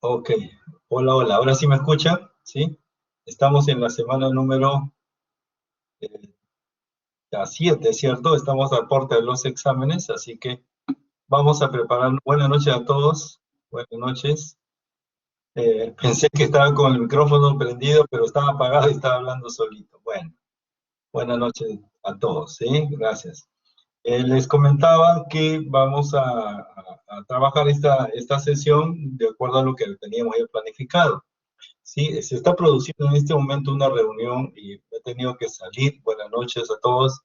Ok, hola, hola, ahora sí me escucha, ¿sí? Estamos en la semana número 7, ¿cierto? Estamos a puerta de los exámenes, así que vamos a preparar. Buenas noches a todos, buenas noches. Pensé que estaba con el micrófono prendido, pero estaba apagado y estaba hablando solito. Bueno, buenas noches a todos, ¿sí? Gracias. Les comentaba que vamos a trabajar esta sesión de acuerdo a lo que teníamos ya planificado. Sí, se está produciendo en este momento una reunión y he tenido que salir. Buenas noches a todos,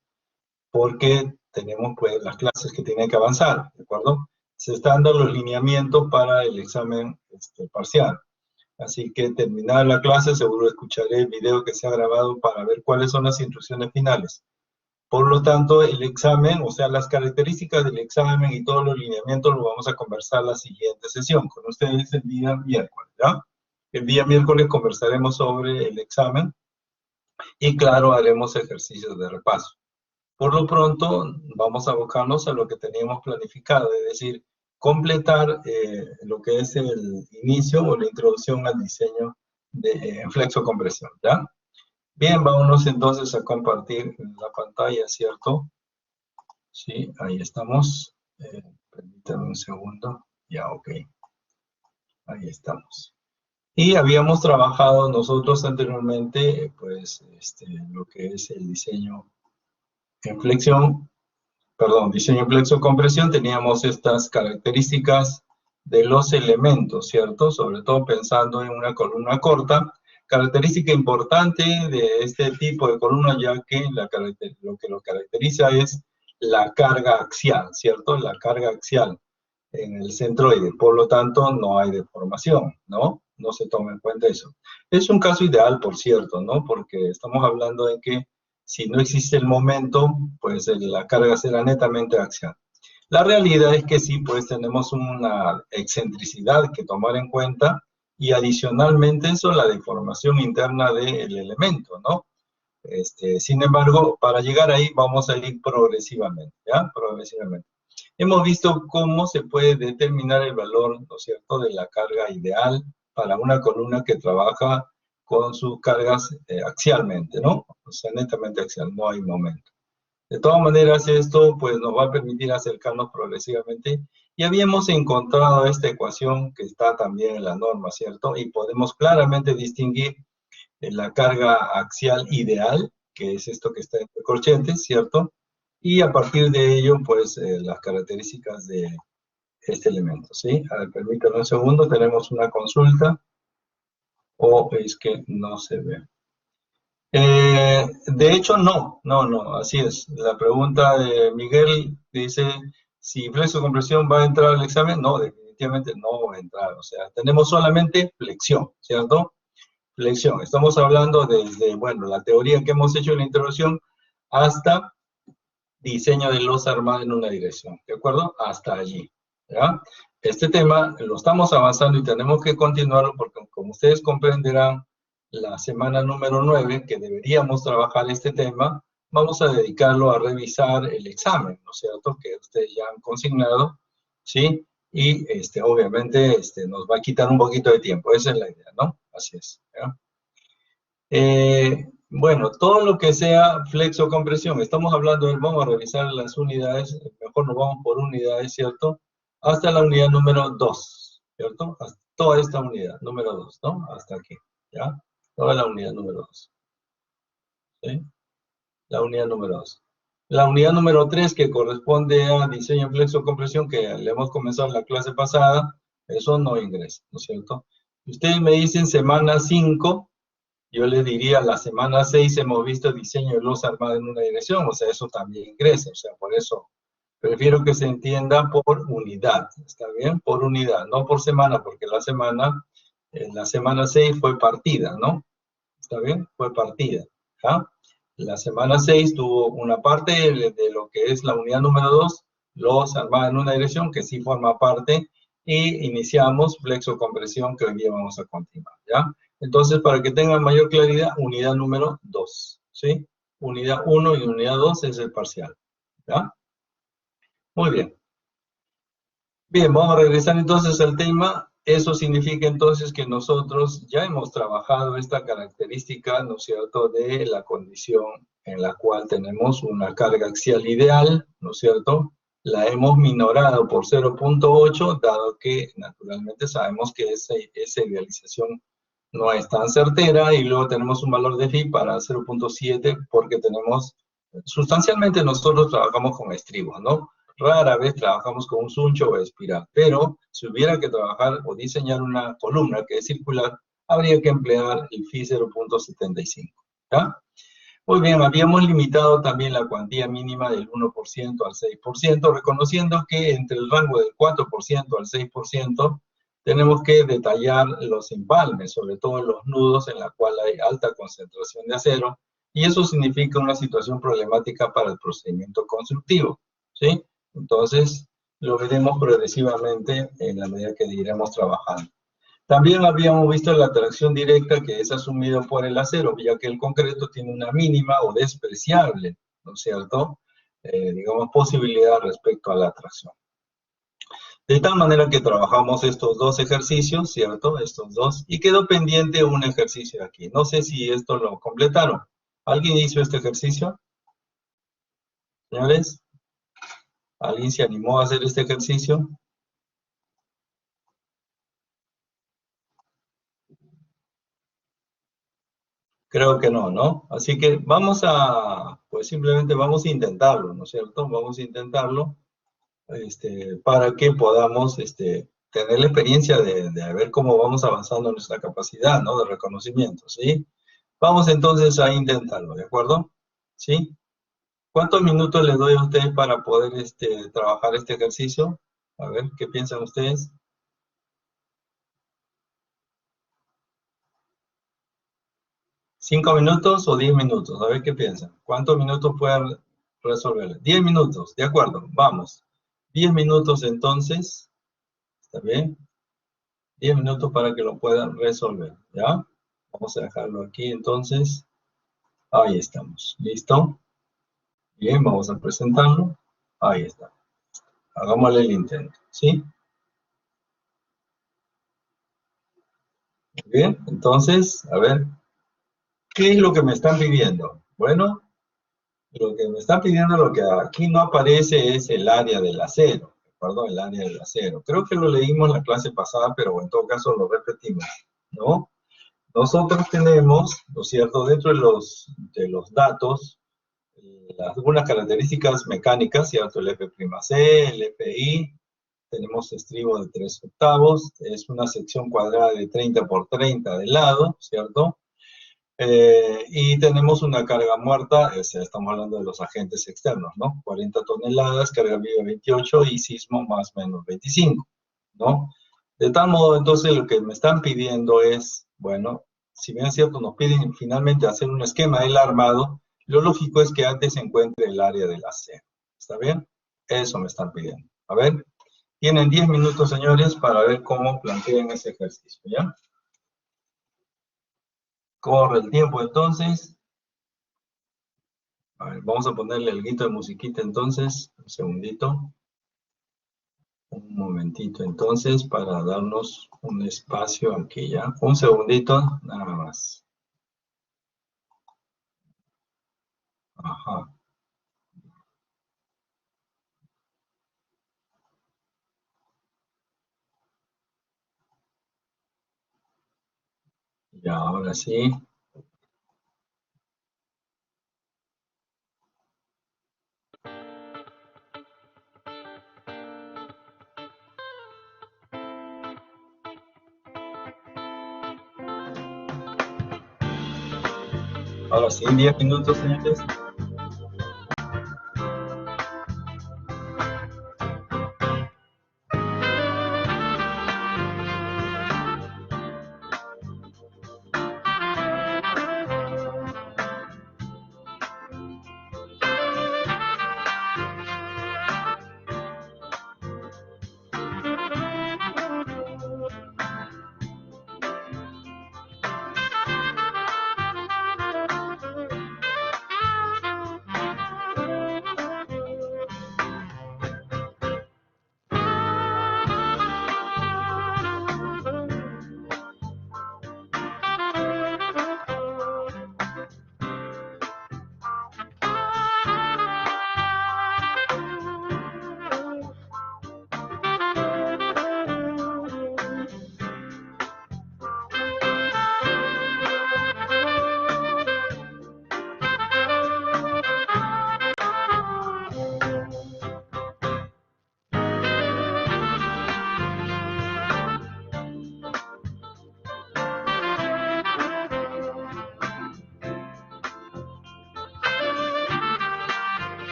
porque tenemos pues las clases que tienen que avanzar, ¿de acuerdo? Se están dando los lineamientos para el examen parcial. Así que terminada la clase, seguro escucharé el video que se ha grabado para ver cuáles son las instrucciones finales. Por lo tanto, el examen, o sea, las características del examen y todos los lineamientos lo vamos a conversar la siguiente sesión con ustedes el día miércoles, ¿ya? El día miércoles conversaremos sobre el examen y, claro, haremos ejercicios de repaso. Por lo pronto, vamos a abocarnos a lo que teníamos planificado, es decir, completar lo que es el inicio o la introducción al diseño en flexocompresión, ¿ya? Bien, vámonos entonces a compartir la pantalla, ¿cierto? Sí, ahí estamos. Permítanme un segundo. Ya, ok. Ahí estamos. Y habíamos trabajado nosotros anteriormente, pues, lo que es el diseño en flexión, perdón, diseño en flexocompresión. Teníamos estas características de los elementos, ¿cierto? Sobre todo pensando en una columna corta. Característica importante de este tipo de columna, ya que lo que lo caracteriza es la carga axial, ¿cierto? La carga axial en el centroide. Por lo tanto, no hay deformación, ¿no? No se toma en cuenta eso. Es un caso ideal, por cierto, ¿no? Porque estamos hablando de que si no existe el momento, pues la carga será netamente axial. La realidad es que sí, pues tenemos una excentricidad que tomar en cuenta y adicionalmente eso, la deformación interna del elemento, ¿no? Sin embargo, para llegar ahí vamos a ir progresivamente, ¿ya? Progresivamente. Hemos visto cómo se puede determinar el valor, ¿no es cierto?, de la carga ideal para una columna que trabaja con sus cargas axialmente, ¿no? O sea, netamente axial, no hay momento. De todas maneras, esto pues nos va a permitir acercarnos progresivamente. Y habíamos encontrado esta ecuación que está también en la norma, ¿cierto? Y podemos claramente distinguir la carga axial ideal, que es esto que está entre corchetes, ¿cierto? Y a partir de ello, pues las características de este elemento, ¿sí? A ver, permítanme un segundo, tenemos una consulta, o es que no se ve. De hecho, no, así es. La pregunta de Miguel dice, si flexocompresión va a entrar al examen, no, definitivamente no va a entrar. O sea, tenemos solamente flexión, ¿cierto? Flexión. Estamos hablando desde, bueno, la teoría que hemos hecho en la introducción hasta diseño de losa armada en una dirección, ¿de acuerdo? Hasta allí, ¿ya? Este tema lo estamos avanzando y tenemos que continuarlo porque, como ustedes comprenderán, la semana número 9, que deberíamos trabajar este tema, vamos a dedicarlo a revisar el examen, ¿no es cierto?, que ustedes ya han consignado, ¿sí? Y obviamente nos va a quitar un poquito de tiempo, esa es la idea, ¿no? Así es, ¿ya? Bueno, todo lo que sea flexocompresión, estamos hablando, vamos a revisar las unidades, mejor nos vamos por unidades, ¿cierto? Hasta la unidad número 2, ¿cierto? Hasta toda esta unidad, número 2, ¿no? Hasta aquí, ¿ya? Toda la unidad número 2, ¿sí? La unidad número 2. La unidad número 3, que corresponde a diseño en flexocompresión, que le hemos comenzado en la clase pasada, eso no ingresa, ¿no es cierto? Ustedes me dicen semana 5, yo les diría, la semana 6 hemos visto diseño de losa armada en una dirección, o sea, eso también ingresa, o sea, por eso prefiero que se entienda por unidad, ¿está bien? Por unidad, no por semana, porque la semana 6 fue partida, ¿no? ¿Está bien? Fue partida, ¿ya? La semana 6 tuvo una parte de lo que es la unidad número 2, losa armada en una dirección, que sí forma parte, y iniciamos flexocompresión, que hoy día vamos a continuar, ¿ya? Entonces, para que tengan mayor claridad, unidad número 2, ¿sí? Unidad 1 y unidad 2 es el parcial, ¿ya? Muy bien. Bien, vamos a regresar entonces al tema. Eso significa entonces que nosotros ya hemos trabajado esta característica, ¿no es cierto?, de la condición en la cual tenemos una carga axial ideal, ¿no es cierto? La hemos minorado por 0.8, dado que naturalmente sabemos que esa idealización no es tan certera, y luego tenemos un valor de phi para 0.7 porque tenemos, sustancialmente nosotros trabajamos con estribos, ¿no? Rara vez trabajamos con un suncho o espiral, pero si hubiera que trabajar o diseñar una columna que es circular, habría que emplear el phi 0.75, ¿ya? Muy bien, habíamos limitado también la cuantía mínima del 1% al 6%, reconociendo que entre el rango del 4% al 6% tenemos que detallar los empalmes, sobre todo los nudos en la cual hay alta concentración de acero, y eso significa una situación problemática para el procedimiento constructivo, ¿sí? Entonces, lo veremos progresivamente en la medida que iremos trabajando. También habíamos visto la atracción directa, que es asumido por el acero, ya que el concreto tiene una mínima o despreciable, ¿no es cierto?, digamos, posibilidad respecto a la atracción. De tal manera que trabajamos estos dos ejercicios, ¿cierto?, estos dos, y quedó pendiente un ejercicio aquí. No sé si esto lo completaron. ¿Alguien hizo este ejercicio? Señores, ¿alguien se animó a hacer este ejercicio? Creo que no, ¿no? Así que vamos a, pues simplemente vamos a intentarlo, ¿no es cierto? Vamos a intentarlo, para que podamos, tener la experiencia de ver cómo vamos avanzando en nuestra capacidad, ¿no?, de reconocimiento, ¿sí? Vamos entonces a intentarlo, ¿de acuerdo? ¿Sí? ¿Cuántos minutos les doy a ustedes para poder, trabajar este ejercicio? A ver, ¿qué piensan ustedes? ¿5 minutos o 10 minutos? A ver qué piensan. ¿Cuántos minutos pueden resolver? 10 minutos, de acuerdo, vamos. 10 minutos entonces, ¿está bien? 10 minutos para que lo puedan resolver, ¿ya? Vamos a dejarlo aquí entonces. Ahí estamos, ¿listo? Bien, vamos a presentarlo. Ahí está. Hagámosle el intento, ¿sí? Bien, entonces, a ver, ¿qué es lo que me están pidiendo? Bueno, lo que me están pidiendo, lo que aquí no aparece es el área del acero, ¿de el área del acero. Creo que lo leímos en la clase pasada, pero en todo caso lo repetimos, ¿no? Nosotros tenemos, ¿no es cierto?, dentro de los datos, algunas características mecánicas, ¿cierto? El F'C, el Fi, tenemos estribo de 3/8, es una sección cuadrada de 30 por 30 de lado, ¿cierto? Y tenemos una carga muerta, estamos hablando de los agentes externos, ¿no? 40 toneladas, carga viva 28 y sismo más o menos 25, ¿no? De tal modo, entonces, lo que me están pidiendo es, bueno, si bien es cierto, nos piden finalmente hacer un esquema del armado, lo lógico es que antes se encuentre el área del acero. ¿Está bien? Eso me están pidiendo. A ver, tienen 10 minutos, señores, para ver cómo plantean ese ejercicio, ¿ya? Corre el tiempo, entonces. A ver, vamos a ponerle el guito de musiquita, entonces. Un segundito. Un momentito, entonces, para darnos un espacio aquí, ¿ya? Un segundito, nada más. Ajá. Ya, ahora sí. Ahora sí, 10 minutos, señores.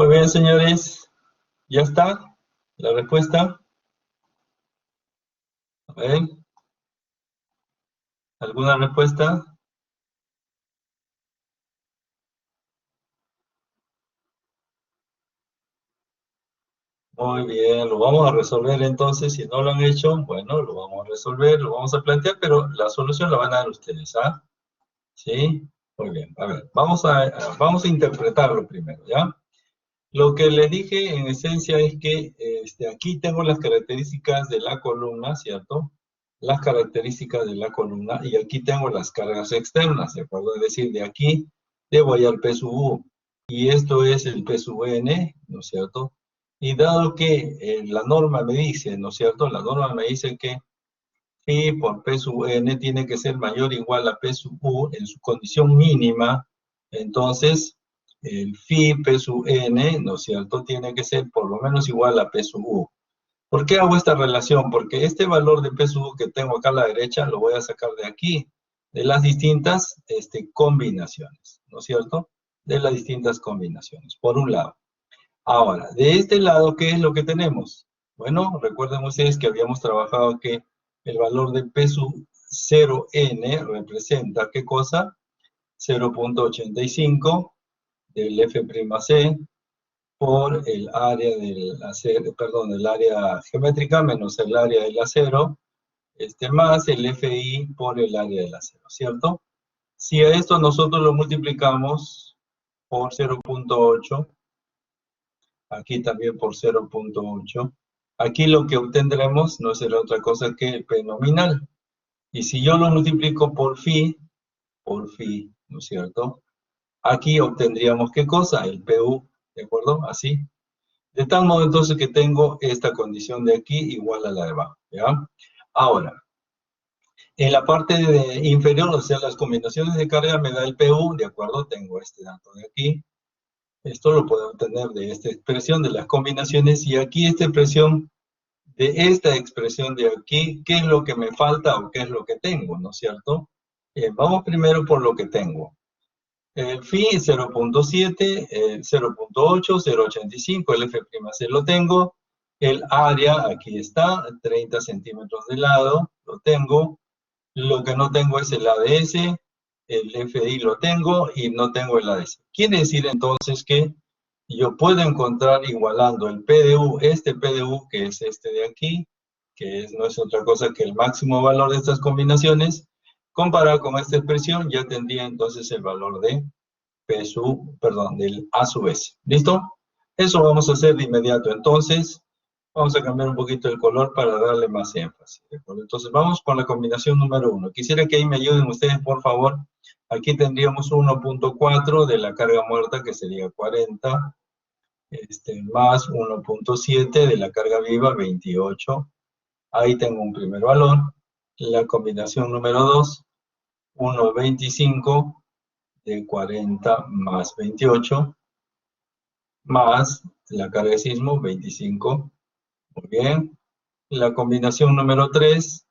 Muy bien, señores. ¿Ya está la respuesta? A ver, ¿alguna respuesta? Muy bien, lo vamos a resolver entonces. Si no lo han hecho, bueno, lo vamos a resolver, lo vamos a plantear, pero la solución la van a dar ustedes, ¿ah? ¿Sí? Muy bien. A ver, vamos a interpretarlo primero, ¿ya? Lo que les dije en esencia es que aquí tengo las características de la columna, ¿cierto? Las características de la columna y aquí tengo las cargas externas, ¿de acuerdo? Es decir, de aquí debo hallar P sub U y esto es el P sub N, ¿no es cierto? Y dado que la norma me dice, ¿no es cierto? La norma me dice que phi por P sub N tiene que ser mayor o igual a P sub U en su condición mínima, entonces el phi P sub N, ¿no es cierto?, tiene que ser por lo menos igual a P sub U. ¿Por qué hago esta relación? Porque este valor de P sub U que tengo acá a la derecha lo voy a sacar de aquí, de las distintas combinaciones, ¿no es cierto? De las distintas combinaciones, por un lado. Ahora, de este lado, ¿qué es lo que tenemos? Bueno, recuerden ustedes que habíamos trabajado que el valor de P sub 0n representa, ¿qué cosa? 0.85 del F'C por el área del acero, perdón, el área geométrica menos el área del acero, más el Fi por el área del acero, ¿cierto? Si a esto nosotros lo multiplicamos por 0.8, aquí también por 0.8. Aquí lo que obtendremos no será otra cosa que el P nominal. Y si yo lo multiplico por phi, ¿no es cierto? Aquí obtendríamos ¿qué cosa? El PU, ¿de acuerdo? Así. De tal modo entonces que tengo esta condición de aquí igual a la de abajo, ¿ya? Ahora, en la parte inferior, o sea, las combinaciones de carga me da el PU, ¿de acuerdo? Tengo este dato de aquí. Esto lo puedo obtener de esta expresión de las combinaciones y aquí esta expresión de esta expresión de aquí, ¿qué es lo que me falta o qué es lo que tengo, ¿no es cierto? Vamos primero por lo que tengo. El phi 0.7, 0.8, 0.85, el F'C lo tengo. El área, aquí está, 30 centímetros de lado, lo tengo. Lo que no tengo es el ADS, el FI lo tengo y no tengo el ADS. Quiere decir entonces que yo puedo encontrar igualando el PDU, este PDU que es este de aquí, que no es otra cosa que el máximo valor de estas combinaciones, comparado con esta expresión ya tendría entonces el valor de P sub, perdón, del A sub S. ¿Listo? Eso vamos a hacer de inmediato. Entonces, vamos a cambiar un poquito el color para darle más énfasis. ¿De acuerdo? Entonces, vamos con la combinación número 1. Quisiera que ahí me ayuden ustedes, por favor. Aquí tendríamos 1.4 de la carga muerta, que sería 40, más 1.7 de la carga viva, 28. Ahí tengo un primer valor. La combinación número 2, 1.25 de 40 más 28, más la carga de sismo, 25. Muy bien. La combinación número 3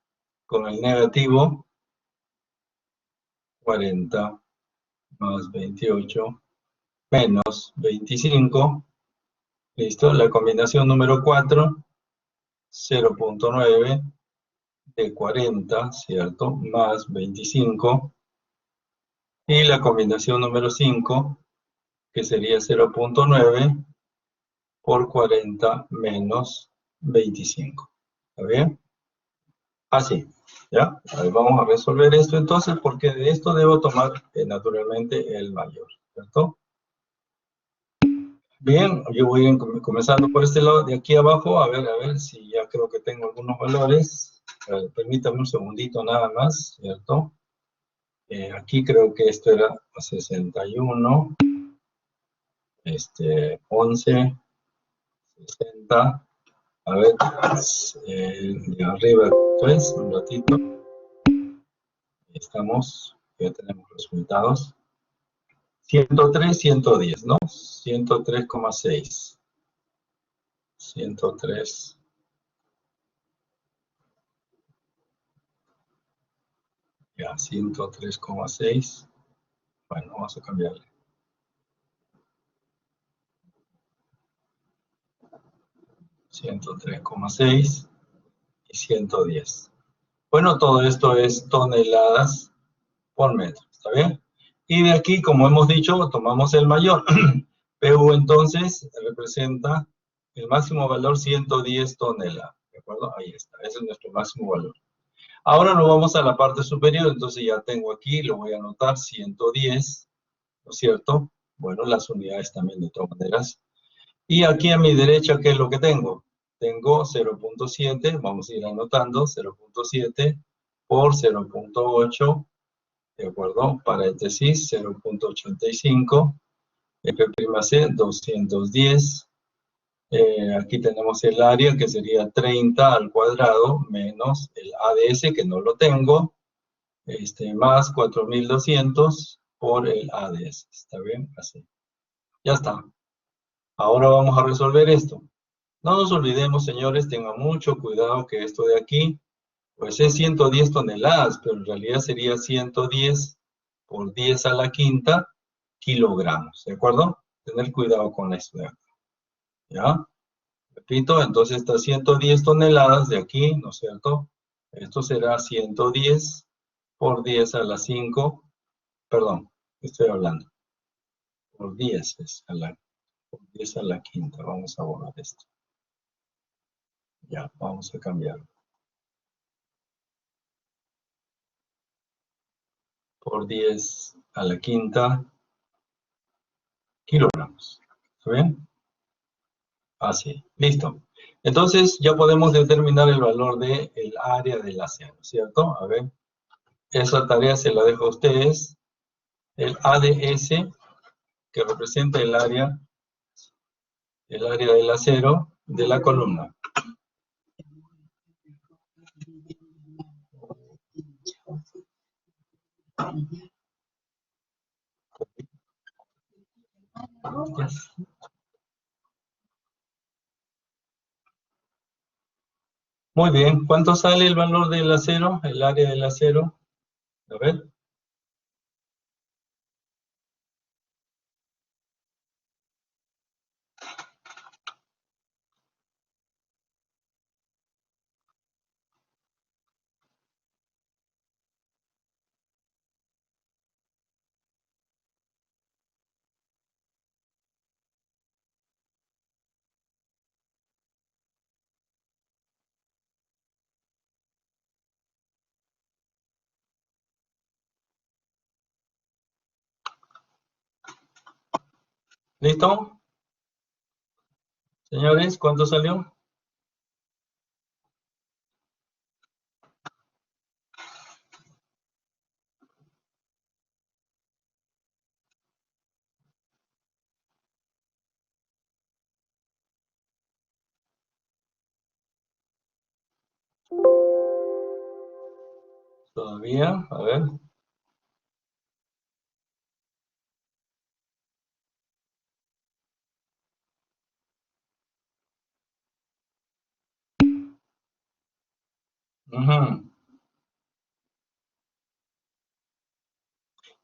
con el negativo, 40 más 28 menos 25. Listo. La combinación número 4, 0.9 de 40, ¿cierto? Más 25. Y la combinación número 5, que sería 0.9 por 40 menos 25. ¿Está bien? Así, ¿ya? A ver, vamos a resolver esto entonces, porque de esto debo tomar naturalmente el mayor, ¿cierto? Bien, yo voy comenzando por este lado de aquí abajo, a ver si ya creo que tengo algunos valores. Permítame un segundito nada más, ¿cierto? Aquí creo que esto era 61, 11, 60, a ver, de arriba 3, un ratito, estamos, ya tenemos resultados. 103, 110, ¿no? 103,6. 103. Ya, 103,6. Bueno, vamos a cambiarle. 103,6 y 110. Bueno, todo esto es toneladas por metro, ¿está bien? Y de aquí, como hemos dicho, tomamos el mayor. PU entonces representa el máximo valor 110 toneladas, ¿de acuerdo? Ahí está, ese es nuestro máximo valor. Ahora nos vamos a la parte superior, entonces ya tengo aquí, lo voy a anotar, 110, ¿no es cierto? Bueno, las unidades también de todas maneras. Y aquí a mi derecha, ¿qué es lo que tengo? Tengo 0.7, vamos a ir anotando, 0.7 por 0.8, ¿de acuerdo? Paréntesis, 0.85, F'C, 210. Aquí tenemos el área, que sería 30 al cuadrado, menos el ADS, que no lo tengo, más 4.200 por el ADS. ¿Está bien? Así. Ya está. Ahora vamos a resolver esto. No nos olvidemos, señores, tengan mucho cuidado que esto de aquí, pues es 110 toneladas, pero en realidad sería 110 por 10 a la quinta kilogramos, ¿de acuerdo? Tener cuidado con esto de acá, ¿ya? Repito, entonces estas 110 toneladas de aquí, ¿no es cierto? Esto será 110 por 10 a la 5, perdón, estoy hablando, por 10 por 10 a la quinta, vamos a borrar esto. Ya, vamos a cambiarlo. Por 10 a la quinta kilogramos. ¿Está bien? Así, listo. Entonces ya podemos determinar el valor del área del acero, ¿cierto? A ver, esa tarea se la dejo a ustedes. El ADS, que representa el área del acero de la columna. Muy bien, ¿cuánto sale el valor del acero, el área del acero? A ver. ¿Listo? Señores, ¿cuánto salió? Todavía, a ver. Ujú.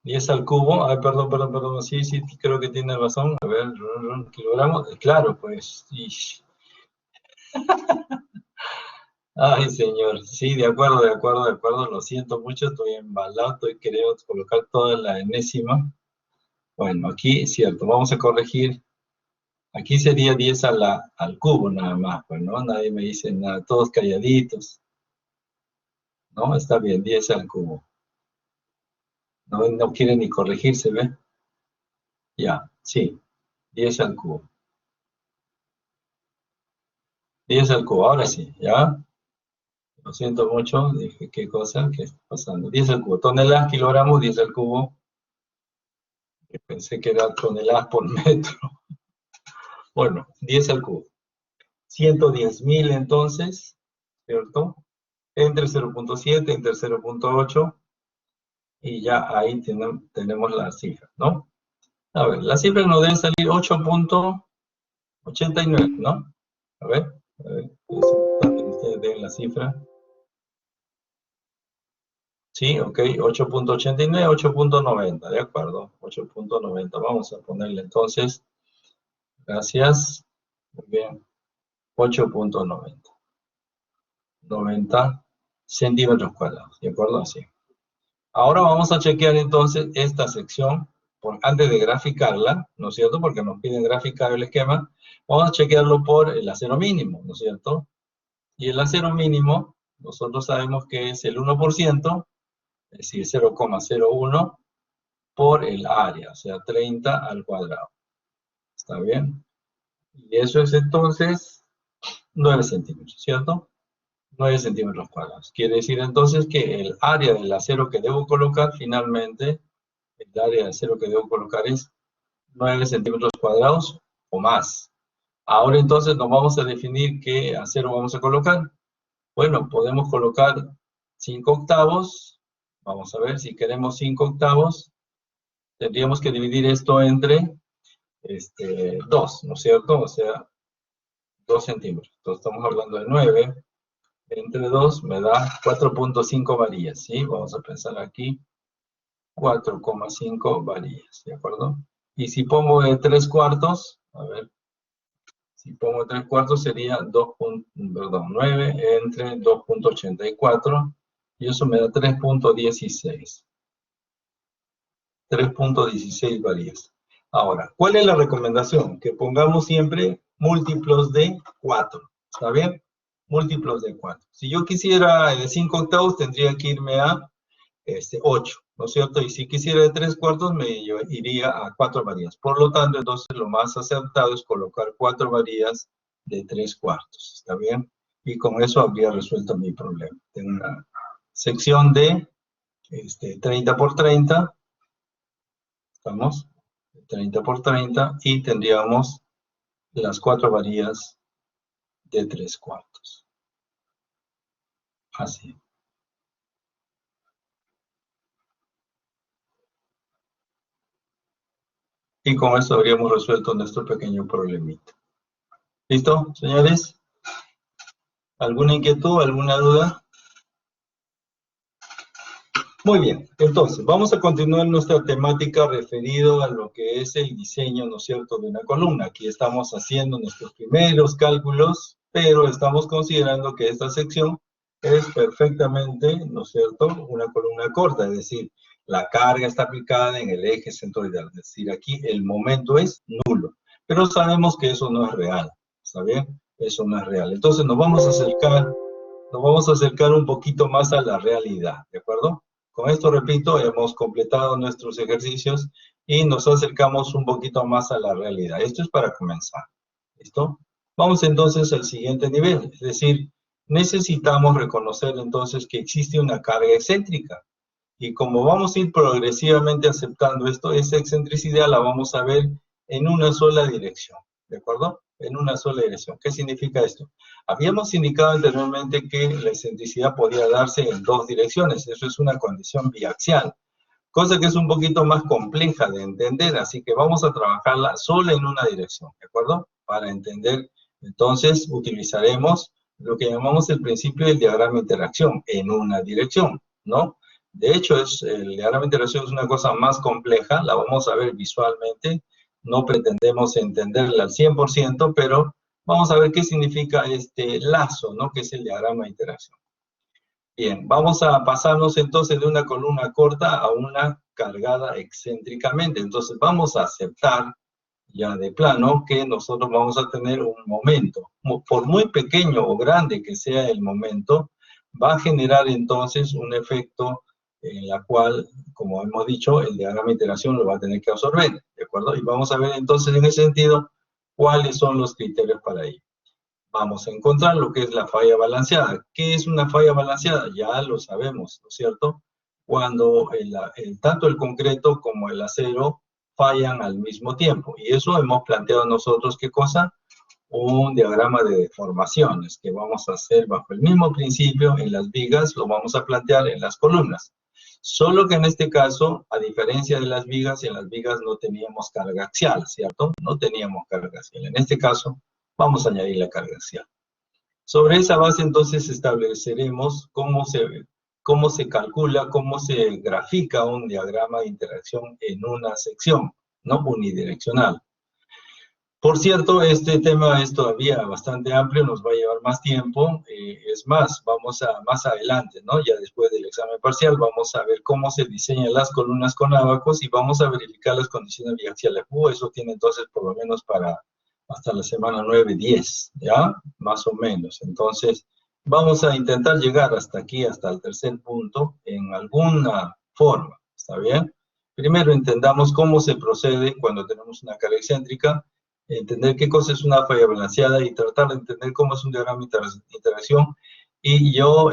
10 al cubo, ay, perdón, sí, creo que tiene razón, a ver, kilogramos, claro, pues, ay, señor, sí, de acuerdo, lo siento mucho, estoy embalado, estoy queriendo colocar toda la enésima, bueno, aquí, cierto, vamos a corregir, aquí sería 10 al cubo nada más, pues, ¿no? Nadie me dice nada, todos calladitos, ¿no? Está bien, 10 al cubo, no quiere ni corregirse, ¿ve? Ya, sí, 10 al cubo. 10 al cubo, ahora sí, ¿ya? Lo siento mucho, dije, ¿qué cosa? ¿Qué está pasando? 10 al cubo, toneladas, kilogramos, 10 al cubo. Pensé que era toneladas por metro. Bueno, 10 al cubo. 110.000 entonces, ¿cierto? Entre 0.7, entre 0.8, y ya ahí tenemos la cifra, ¿no? A ver, la cifra nos debe salir 8.89, ¿no? A ver, es importante que ustedes den la cifra. Sí, ok, 8.89, 8.90, de acuerdo, 8.90. Vamos a ponerle entonces, gracias, muy bien. 8.90. 90 centímetros cuadrados, ¿de acuerdo? Así. Ahora vamos a chequear entonces esta sección, antes de graficarla, ¿no es cierto? Porque nos piden graficar el esquema. Vamos a chequearlo por el acero mínimo, ¿no es cierto? Y el acero mínimo, nosotros sabemos que es el 1%, es decir, 0,01 por el área, o sea, 30 al cuadrado. ¿Está bien? Y eso es entonces 9 centímetros, ¿cierto? 9 centímetros cuadrados. Quiere decir entonces que el área del acero que debo colocar finalmente, el área de acero que debo colocar es 9 centímetros cuadrados o más. Ahora entonces nos vamos a definir qué acero vamos a colocar. Bueno, podemos colocar 5 octavos. Vamos a ver, si queremos 5 octavos, tendríamos que dividir esto entre 2, ¿no es cierto? O sea, 2 centímetros. Entonces estamos hablando de 9 entre 2 me da 4.5 varillas, ¿sí? Vamos a pensar aquí, 4,5 varillas, ¿de acuerdo? Y si pongo de 3 cuartos, a ver, si pongo 3 cuartos sería 9 entre 2.84, y eso me da 3.16. 3.16 varillas. Ahora, ¿cuál es la recomendación? Que pongamos siempre múltiplos de 4, ¿está bien? Múltiplos de 4. Si yo quisiera de 5 octavos, tendría que irme a 8, ¿no es cierto? Y si quisiera de 3 cuartos, me iría a 4 varillas. Por lo tanto, entonces, lo más acertado es colocar 4 varillas de 3 cuartos, ¿está bien? Y con eso habría resuelto mi problema. Tengo una sección de 30 por 30, ¿estamos? 30 por 30, y tendríamos las 4 varillas de 3 cuartos. Así. Y con esto habríamos resuelto nuestro pequeño problemita. ¿Listo, señores? ¿Alguna inquietud, alguna duda? Muy bien, entonces, vamos a continuar nuestra temática referido a lo que es el diseño, ¿no es cierto?, de una columna. Aquí estamos haciendo nuestros primeros cálculos, pero estamos considerando que esta sección es perfectamente, ¿no es cierto?, una columna corta, es decir, la carga está aplicada en el eje centroidal, es decir, aquí el momento es nulo. Pero sabemos que eso no es real, ¿está bien? Eso no es real. Entonces nos vamos a acercar un poquito más a la realidad, ¿de acuerdo? Con esto, repito, hemos completado nuestros ejercicios y nos acercamos un poquito más a la realidad. Esto es para comenzar, ¿listo? Vamos entonces al siguiente nivel, es decir, necesitamos reconocer entonces que existe una carga excéntrica. Y como vamos a ir progresivamente aceptando esto, esa excentricidad la vamos a ver en una sola dirección, ¿de acuerdo? En una sola dirección. ¿Qué significa esto? Habíamos indicado anteriormente que la excentricidad podía darse en 2 direcciones. Eso es una condición biaxial, cosa que es un poquito más compleja de entender, así que vamos a trabajarla solo en una dirección, ¿de acuerdo? Para entender, entonces, utilizaremos lo que llamamos el principio del diagrama de interacción, en una dirección, ¿no? De hecho, el diagrama de interacción es una cosa más compleja, la vamos a ver visualmente, no pretendemos entenderla al 100%, pero vamos a ver qué significa este lazo, ¿no? Que es el diagrama de interacción. Bien, vamos a pasarnos entonces de una columna corta a una cargada excéntricamente. Entonces vamos a aceptar ya de plano que nosotros vamos a tener un momento. Por muy pequeño o grande que sea el momento, va a generar entonces un efecto en la cual, como hemos dicho, el diagrama de interacción lo va a tener que absorber, ¿de acuerdo? Y vamos a ver entonces en ese sentido cuáles son los criterios para ello. Vamos a encontrar lo que es la falla balanceada. ¿Qué es una falla balanceada? Ya lo sabemos, ¿no es cierto? Cuando tanto el concreto como el acero fallan al mismo tiempo. Y eso hemos planteado nosotros, ¿qué cosa? Un diagrama de deformaciones que vamos a hacer bajo el mismo principio en las vigas, lo vamos a plantear en las columnas. Solo que en este caso, a diferencia de las vigas, en las vigas no teníamos carga axial, ¿cierto? No teníamos carga axial. En este caso, vamos a añadir la carga axial. Sobre esa base, entonces, estableceremos cómo se calcula, cómo se grafica un diagrama de interacción en una sección, no unidireccional. Por cierto, este tema es todavía bastante amplio, nos va a llevar más tiempo. Es más, vamos a más adelante, ¿no? Ya después del examen parcial, vamos a ver cómo se diseñan las columnas con ábacos y vamos a verificar las condiciones biaxiales. Eso tiene entonces por lo menos para hasta la semana 9, 10, ¿ya? Más o menos. Entonces, vamos a intentar llegar hasta aquí, hasta el tercer punto, en alguna forma, ¿está bien? Primero entendamos cómo se procede cuando tenemos una carga excéntrica, entender qué cosa es una falla balanceada y tratar de entender cómo es un diagrama de interacción. Y yo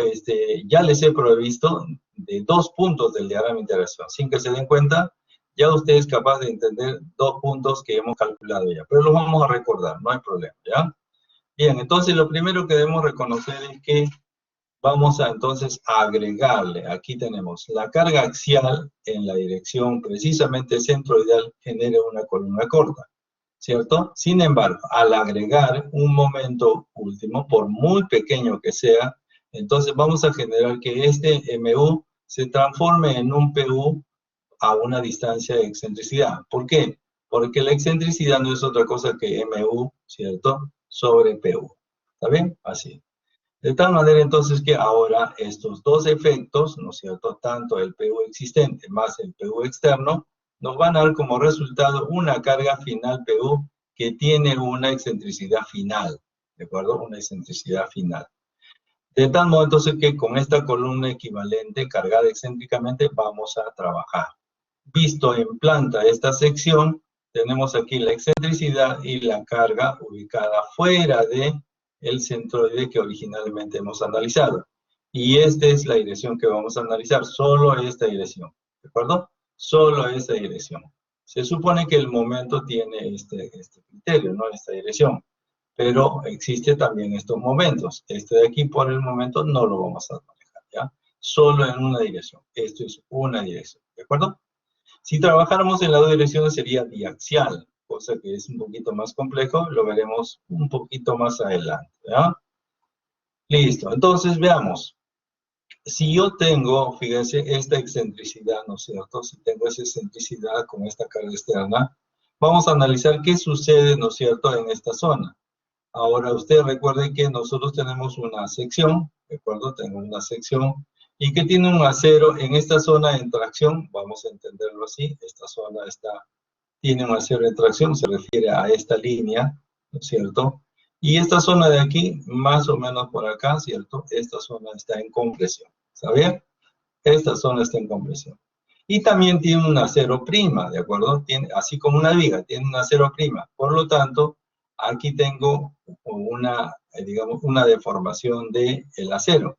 ya les he provisto de 2 puntos del diagrama de interacción. Sin que se den cuenta, ya usted es capaz de entender 2 puntos que hemos calculado ya. Pero los vamos a recordar, no hay problema, ¿ya? Bien, entonces lo primero que debemos reconocer es que vamos a entonces agregarle, aquí tenemos la carga axial en la dirección precisamente centroidal genera una columna corta, ¿cierto? Sin embargo, al agregar un momento último, por muy pequeño que sea, entonces vamos a generar que este MU se transforme en un PU a una distancia de excentricidad. ¿Por qué? Porque la excentricidad no es otra cosa que MU, ¿cierto? Sobre PU. ¿Está bien? Así. De tal manera entonces que ahora estos dos efectos, ¿no es cierto?, tanto el PU existente más el PU externo, nos van a dar como resultado una carga final PU que tiene una excentricidad final, ¿de acuerdo? Una excentricidad final. De tal modo entonces que con esta columna equivalente cargada excéntricamente vamos a trabajar. Visto en planta esta sección, tenemos aquí la excentricidad y la carga ubicada fuera de el centroide que originalmente hemos analizado. Y esta es la dirección que vamos a analizar, solo esta dirección, ¿de acuerdo? Solo esta dirección. Se supone que el momento tiene este criterio, ¿no? Esta dirección. Pero existe también estos momentos. Este de aquí por el momento no lo vamos a manejar, ¿ya? Solo en una dirección. Esto es una dirección, ¿de acuerdo? Si trabajáramos en las 2 direcciones sería biaxial, cosa que es un poquito más complejo, lo veremos un poquito más adelante, ¿ya? Listo, entonces veamos. Si yo tengo, fíjense, esta excentricidad, ¿no es cierto? Si tengo esa excentricidad con esta carga externa, vamos a analizar qué sucede, ¿no es cierto?, en esta zona. Ahora, usted recuerde que nosotros tenemos una sección, ¿de acuerdo? Tenemos una sección y que tiene un acero en esta zona de tracción, vamos a entenderlo así, esta zona tiene un acero de tracción, se refiere a esta línea, ¿no es cierto? Y esta zona de aquí, más o menos por acá, ¿cierto? Esta zona está en compresión, ¿está bien? Esta zona está en compresión. Y también tiene un acero prima, ¿de acuerdo? Tiene, así como una viga, tiene un acero prima. Por lo tanto, aquí tengo una, digamos, una deformación del acero.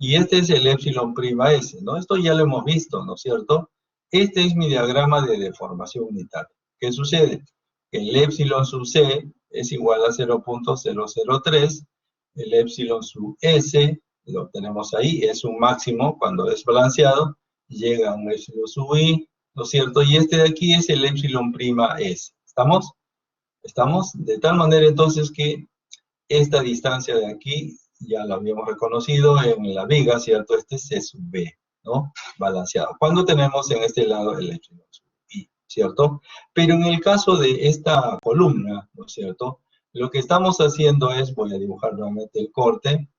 Y este es el épsilon prima S, ¿no? Esto ya lo hemos visto, ¿no es cierto? Este es mi diagrama de deformación unitaria. ¿Qué sucede? El épsilon sub C es igual a 0.003, el épsilon sub S, lo tenemos ahí, es un máximo cuando es balanceado, llega a un épsilon sub I, ¿no es cierto? Y este de aquí es el épsilon prima S. ¿Estamos? ¿Estamos? De tal manera entonces que esta distancia de aquí ya la habíamos reconocido en la viga, ¿cierto? Este es C sub B, ¿no? Balanceado. Cuando tenemos en este lado el épsilon sub I, ¿cierto? Pero en el caso de esta columna, ¿no es cierto? Lo que estamos haciendo es, voy a dibujar nuevamente el corte,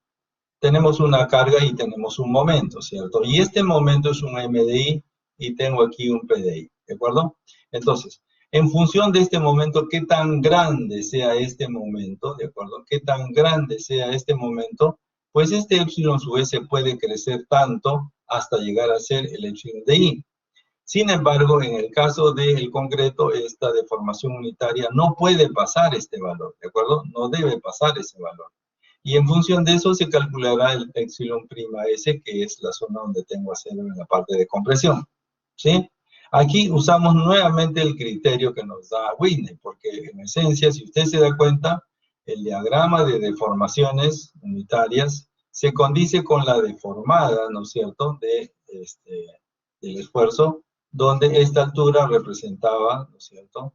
tenemos una carga y tenemos un momento, ¿cierto? Y este momento es un MDI y tengo aquí un PDI, ¿de acuerdo? Entonces, en función de este momento, qué tan grande sea este momento, ¿de acuerdo? Qué tan grande sea este momento, pues este épsilon sub S puede crecer tanto hasta llegar a ser el épsilon de I. Sin embargo, en el caso del concreto, esta deformación unitaria no puede pasar este valor, ¿de acuerdo? No debe pasar ese valor. Y en función de eso se calculará el épsilon prima S, que es la zona donde tengo acero en la parte de compresión, ¿sí? Aquí usamos nuevamente el criterio que nos da Whitney, porque en esencia, si usted se da cuenta, el diagrama de deformaciones unitarias se condice con la deformada, ¿no es cierto?, del esfuerzo, donde esta altura representaba, ¿no es cierto?,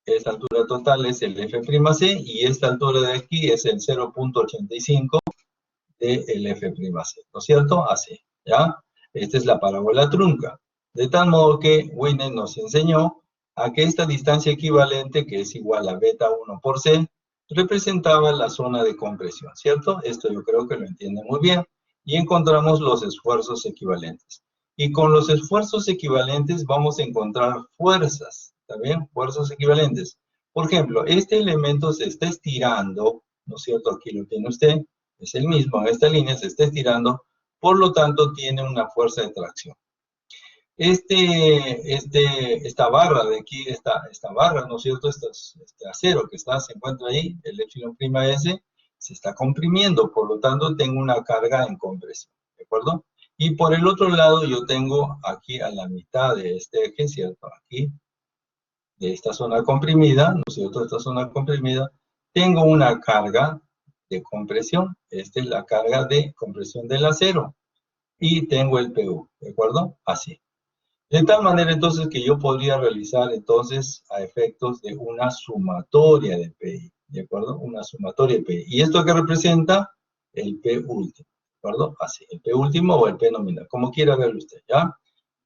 esta altura total es el F'C y esta altura de aquí es el 0.85 del F'C, ¿no es cierto? Así, ¿ya? Esta es la parábola trunca. De tal modo que Whitney nos enseñó a que esta distancia equivalente, que es igual a beta 1 por C, representaba la zona de compresión, ¿cierto? Esto yo creo que lo entienden muy bien. Y encontramos los esfuerzos equivalentes. Y con los esfuerzos equivalentes vamos a encontrar fuerzas, ¿está bien? Fuerzas equivalentes. Por ejemplo, este elemento se está estirando, ¿no es cierto? Aquí lo tiene usted, es el mismo, en esta línea se está estirando, por lo tanto tiene una fuerza de tracción. Esta barra de aquí, esta barra, ¿no es cierto? Este acero que se encuentra ahí, el epsilon prima S, se está comprimiendo, por lo tanto tengo una carga en compresión, ¿de acuerdo? Y por el otro lado yo tengo aquí a la mitad de este eje, ¿cierto? Aquí, de esta zona comprimida, ¿no es cierto? Esta zona comprimida, tengo una carga de compresión. Esta es la carga de compresión del acero. Y tengo el PU, ¿de acuerdo? Así. De tal manera entonces que yo podría realizar entonces a efectos de una sumatoria de PI, ¿de acuerdo? Una sumatoria de PI. ¿Y esto qué representa? El P último, ¿de acuerdo? Así, el P último o el P nominal, como quiera verlo usted, ¿ya?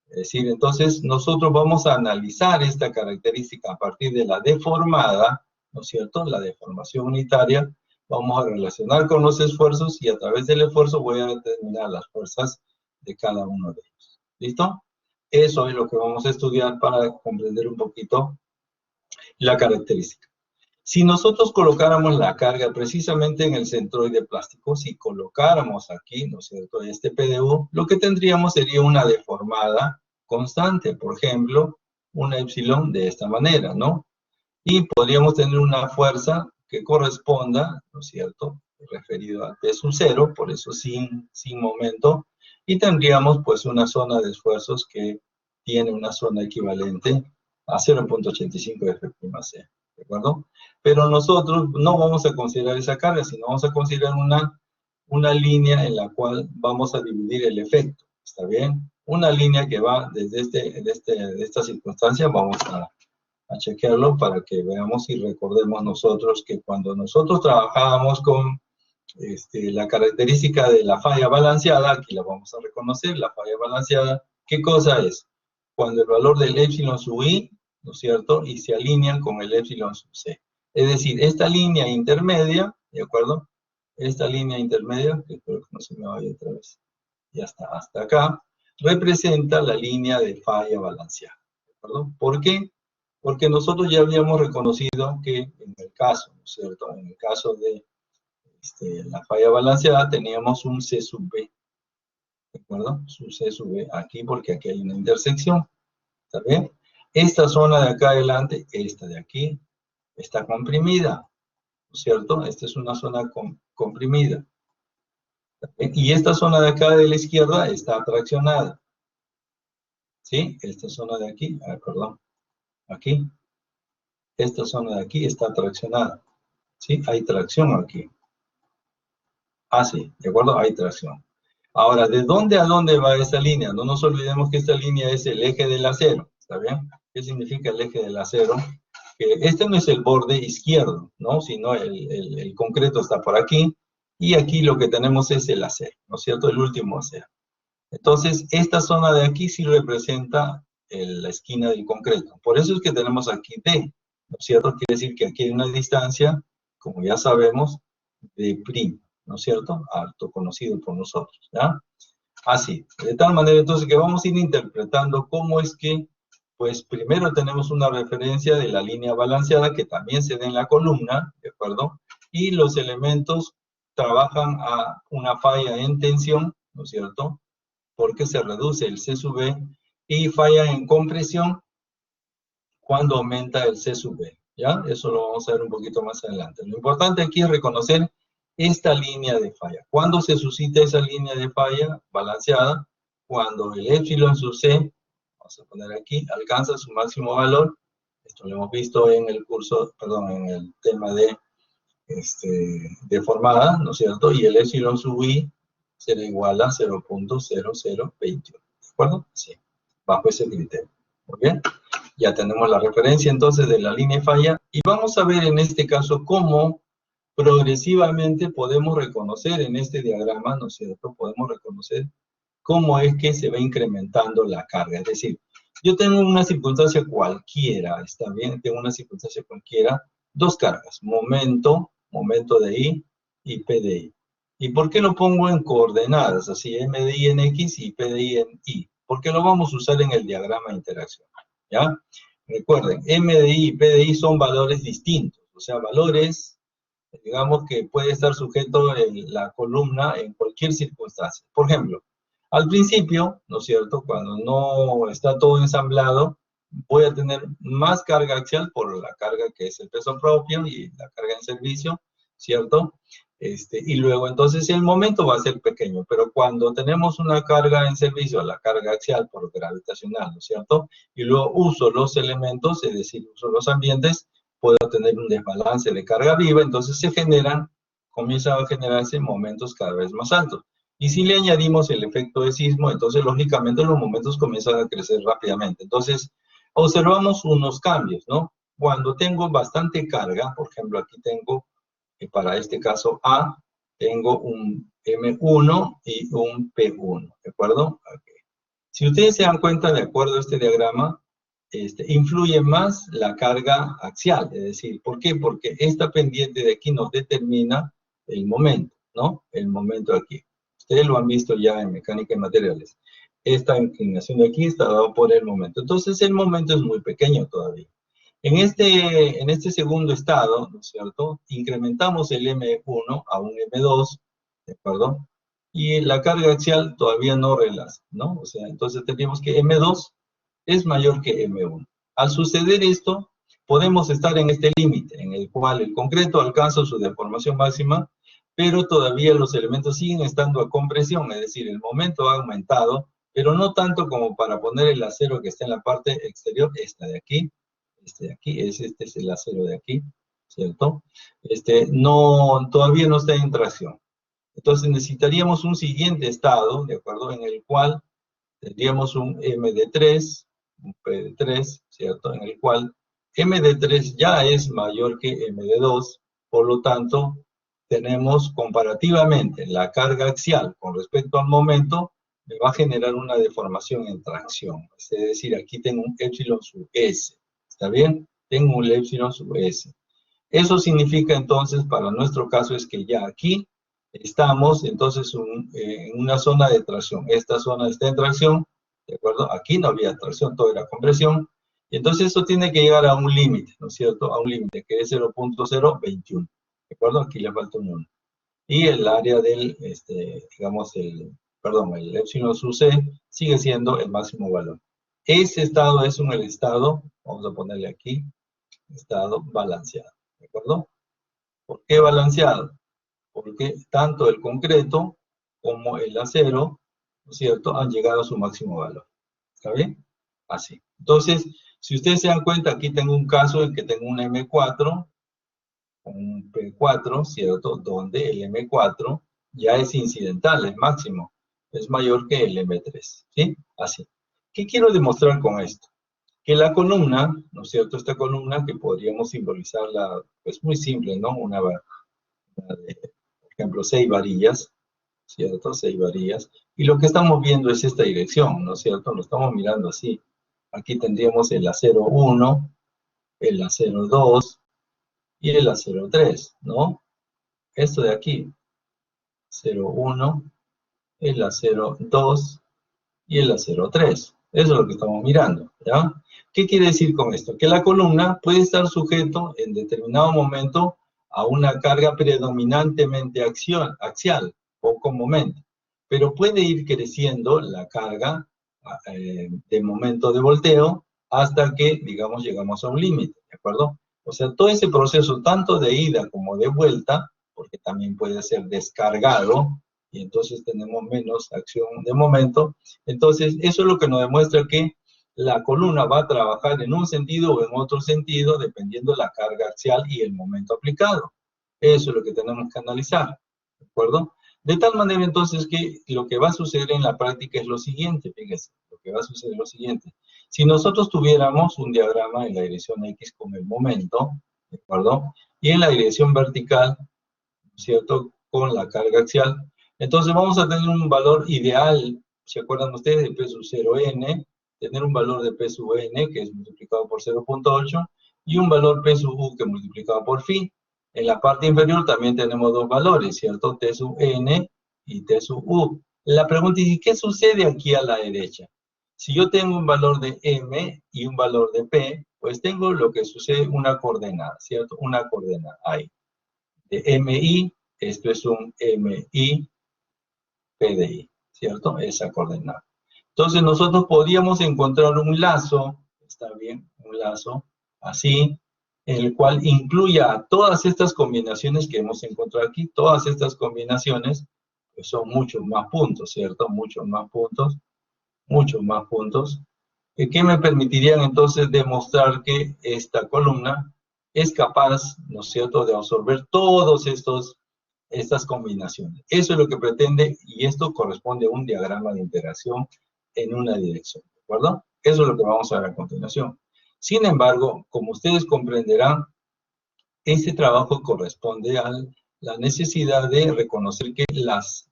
Es decir, entonces nosotros vamos a analizar esta característica a partir de la deformada, ¿no es cierto? La deformación unitaria, vamos a relacionar con los esfuerzos y a través del esfuerzo voy a determinar las fuerzas de cada uno de ellos. ¿Listo? Eso es lo que vamos a estudiar para comprender un poquito la característica. Si nosotros colocáramos la carga precisamente en el centroide plástico, si colocáramos aquí, ¿no es cierto?, este PDU, lo que tendríamos sería una deformada constante, por ejemplo, una epsilon de esta manera, ¿no? Y podríamos tener una fuerza que corresponda, ¿no es cierto?, referido al P sub 0, por eso sin momento, y tendríamos pues una zona de esfuerzos que tiene una zona equivalente a 0.85 de F', ¿de acuerdo? Pero nosotros no vamos a considerar esa carga, sino vamos a considerar una línea en la cual vamos a dividir el efecto, ¿está bien? Una línea que va desde esta circunstancia, vamos a chequearlo para que veamos y recordemos nosotros que cuando nosotros trabajábamos con la característica de la falla balanceada, aquí la vamos a reconocer, la falla balanceada, ¿qué cosa es? Cuando el valor del epsilon sub i, ¿no es cierto?, y se alinean con el epsilon sub c. Es decir, esta línea intermedia, ¿de acuerdo? Esta línea intermedia, que espero que no se me vaya otra vez, ya está, hasta acá, representa la línea de falla balanceada, ¿de acuerdo? ¿Por qué? Porque nosotros ya habíamos reconocido que en el caso, ¿no es cierto?, en el caso de la falla balanceada teníamos un C sub B, ¿de acuerdo? Su C sub B aquí porque aquí hay una intersección, ¿está bien? Esta zona de acá adelante, esta de aquí, está comprimida, ¿no es cierto? Esta es una zona comprimida. Y esta zona de acá de la izquierda está traccionada, ¿sí? Esta zona de aquí, perdón, aquí, esta zona de aquí está traccionada, ¿sí? Hay tracción aquí. Ah, sí, ¿de acuerdo? Hay tracción. Ahora, ¿de dónde a dónde va esa línea? No nos olvidemos que esta línea es el eje del acero, ¿está bien? ¿Qué significa el eje del acero? Que este no es el borde izquierdo, ¿no? Sino el concreto está por aquí, y aquí lo que tenemos es el acero, ¿no es cierto? El último acero. Entonces, esta zona de aquí sí representa la esquina del concreto. Por eso es que tenemos aquí D, ¿no es cierto? Quiere decir que aquí hay una distancia, como ya sabemos, de primo, ¿no es cierto? Alto, conocido por nosotros, ¿ya? Así, de tal manera entonces que vamos a ir interpretando cómo es que, pues primero tenemos una referencia de la línea balanceada que también se da en la columna, ¿de acuerdo? Y los elementos trabajan a una falla en tensión, ¿no es cierto?, porque se reduce el C sub B, y falla en compresión cuando aumenta el C sub B, ¿ya? Eso lo vamos a ver un poquito más adelante. Lo importante aquí es reconocer esta línea de falla. ¿Cuándo se suscita esa línea de falla balanceada? Cuando el epsilon sub C, vamos a poner aquí, alcanza su máximo valor. Esto lo hemos visto en el curso, perdón, en el tema de deformada, ¿no es cierto? Y el epsilon sub I será igual a 0.0021, ¿de acuerdo? Sí, bajo ese criterio. Muy bien, ya tenemos la referencia entonces de la línea de falla, y vamos a ver en este caso cómo progresivamente podemos reconocer en este diagrama, ¿no es cierto? Podemos reconocer cómo es que se va incrementando la carga. Es decir, Yo tengo una circunstancia cualquiera, ¿está bien? Tengo una circunstancia cualquiera, dos cargas, momento de I y P de I. ¿Y por qué lo pongo en coordenadas, así, M de I en X y P de I en Y? Porque lo vamos a usar en el diagrama de interacción, ¿ya? Recuerden, M de I y P de I son valores distintos, o sea, valores, digamos, que puede estar sujeto en la columna en cualquier circunstancia. Por ejemplo, al principio, ¿no es cierto?, cuando no está todo ensamblado, voy a tener más carga axial por la carga que es el peso propio y la carga en servicio, ¿cierto? Y luego entonces el momento va a ser pequeño, pero cuando tenemos una carga en servicio, la carga axial por gravitacional, ¿no es cierto? Y luego uso los elementos, es decir, uso los ambientes, puedo tener un desbalance de carga viva, entonces comienzan a generarse momentos cada vez más altos. Y si le añadimos el efecto de sismo, entonces lógicamente los momentos comienzan a crecer rápidamente. Entonces, observamos unos cambios, ¿no? Cuando tengo bastante carga, por ejemplo, aquí tengo, para este caso A, tengo un M1 y un P1, ¿de acuerdo? Okay. Si ustedes se dan cuenta, de acuerdo a este diagrama, influye más la carga axial, es decir, ¿por qué? Porque esta pendiente de aquí nos determina el momento, ¿no? El momento aquí. Ustedes lo han visto ya en mecánica de materiales. Esta inclinación de aquí está dada por el momento. Entonces, el momento es muy pequeño todavía. En este segundo estado, ¿no es cierto?, incrementamos el M1 a un M2, ¿de acuerdo? Y la carga axial todavía no relaza, ¿no? O sea, entonces tenemos que M2 es mayor que M1. Al suceder esto, podemos estar en este límite, en el cual el concreto alcanza su deformación máxima, pero todavía los elementos siguen estando a compresión, es decir, el momento ha aumentado, pero no tanto como para poner el acero que está en la parte exterior, esta de aquí, este de aquí, este es el acero de aquí, ¿cierto? No, todavía no está en tracción. Entonces necesitaríamos un siguiente estado, ¿de acuerdo?, en el cual tendríamos un M de 3, un P de 3, ¿cierto?, en el cual M de 3 ya es mayor que M de 2, por lo tanto, tenemos comparativamente la carga axial con respecto al momento, me va a generar una deformación en tracción. Es decir, aquí tengo un epsilon sub S, ¿está bien? Tengo un epsilon sub S. Eso significa entonces, para nuestro caso, es que ya aquí estamos entonces en una zona de tracción. Esta zona está en tracción, ¿de acuerdo? Aquí no había tracción, todo era compresión. Y entonces eso tiene que llegar a un límite, ¿no es cierto? A un límite que es 0.021, ¿de acuerdo? Aquí le falta un 1. Y el área del, digamos, el epsilon sub c sigue siendo el máximo valor. Ese estado es el estado, vamos a ponerle aquí, estado balanceado, ¿de acuerdo? ¿Por qué balanceado? Porque tanto el concreto como el acero, ¿no es cierto?, han llegado a su máximo valor. ¿Está bien? Así. Entonces, si ustedes se dan cuenta, aquí tengo un caso en que tengo un M4, un P4, ¿cierto?, donde el M4 ya es incidental, es máximo, es mayor que el M3, ¿sí? Así. ¿Qué quiero demostrar con esto? Que la columna, ¿no es cierto?, esta columna que podríamos simbolizarla, pues muy simple, ¿no?, una de, por ejemplo, 6 varillas, ¿cierto? 6 varillas. Y lo que estamos viendo es esta dirección, ¿no es cierto? Lo estamos mirando así. Aquí tendríamos el acero 1, el acero 2 y el acero 3, ¿no? Esto de aquí, 0,1, el acero 2 y el acero 3. Eso es lo que estamos mirando, ¿ya? ¿Qué quiere decir con esto? Que la columna puede estar sujeto en determinado momento a una carga predominantemente axial, o con momento, pero puede ir creciendo la carga de momento de volteo hasta que, digamos, llegamos a un límite, ¿de acuerdo? O sea, todo ese proceso, tanto de ida como de vuelta, porque también puede ser descargado, y entonces tenemos menos acción de momento. Entonces, eso es lo que nos demuestra que la columna va a trabajar en un sentido o en otro sentido, dependiendo de la carga axial y el momento aplicado. Eso es lo que tenemos que analizar, ¿de acuerdo? De tal manera, entonces, que lo que va a suceder en la práctica es lo siguiente, fíjense, lo que va a suceder es lo siguiente. Si nosotros tuviéramos un diagrama en la dirección X con el momento, ¿de acuerdo?, y en la dirección vertical, ¿cierto?, con la carga axial, entonces vamos a tener un valor ideal, ¿se acuerdan ustedes? De P sub 0n, tener un valor de P sub n, que es multiplicado por 0.8, y un valor P sub u, que es multiplicado por phi. En la parte inferior también tenemos dos valores, ¿cierto? T sub n y T sub u. La pregunta es, ¿qué sucede aquí a la derecha? Si yo tengo un valor de m y un valor de p, pues tengo lo que sucede, una coordenada, ¿cierto? Una coordenada ahí. De mi, esto es un mi PDI, ¿cierto? Esa coordenada. Entonces nosotros podríamos encontrar un lazo, está bien, un lazo así, en el cual incluya todas estas combinaciones que hemos encontrado aquí. Todas estas combinaciones pues son muchos más puntos, ¿cierto? Muchos más puntos, muchos más puntos, que me permitirían entonces demostrar que esta columna es capaz, ¿no es cierto?, de absorber todos estas combinaciones. Eso es lo que pretende, y esto corresponde a un diagrama de interacción en una dirección, ¿de acuerdo? Eso es lo que vamos a ver a continuación. Sin embargo, como ustedes comprenderán, este trabajo corresponde a la necesidad de reconocer que las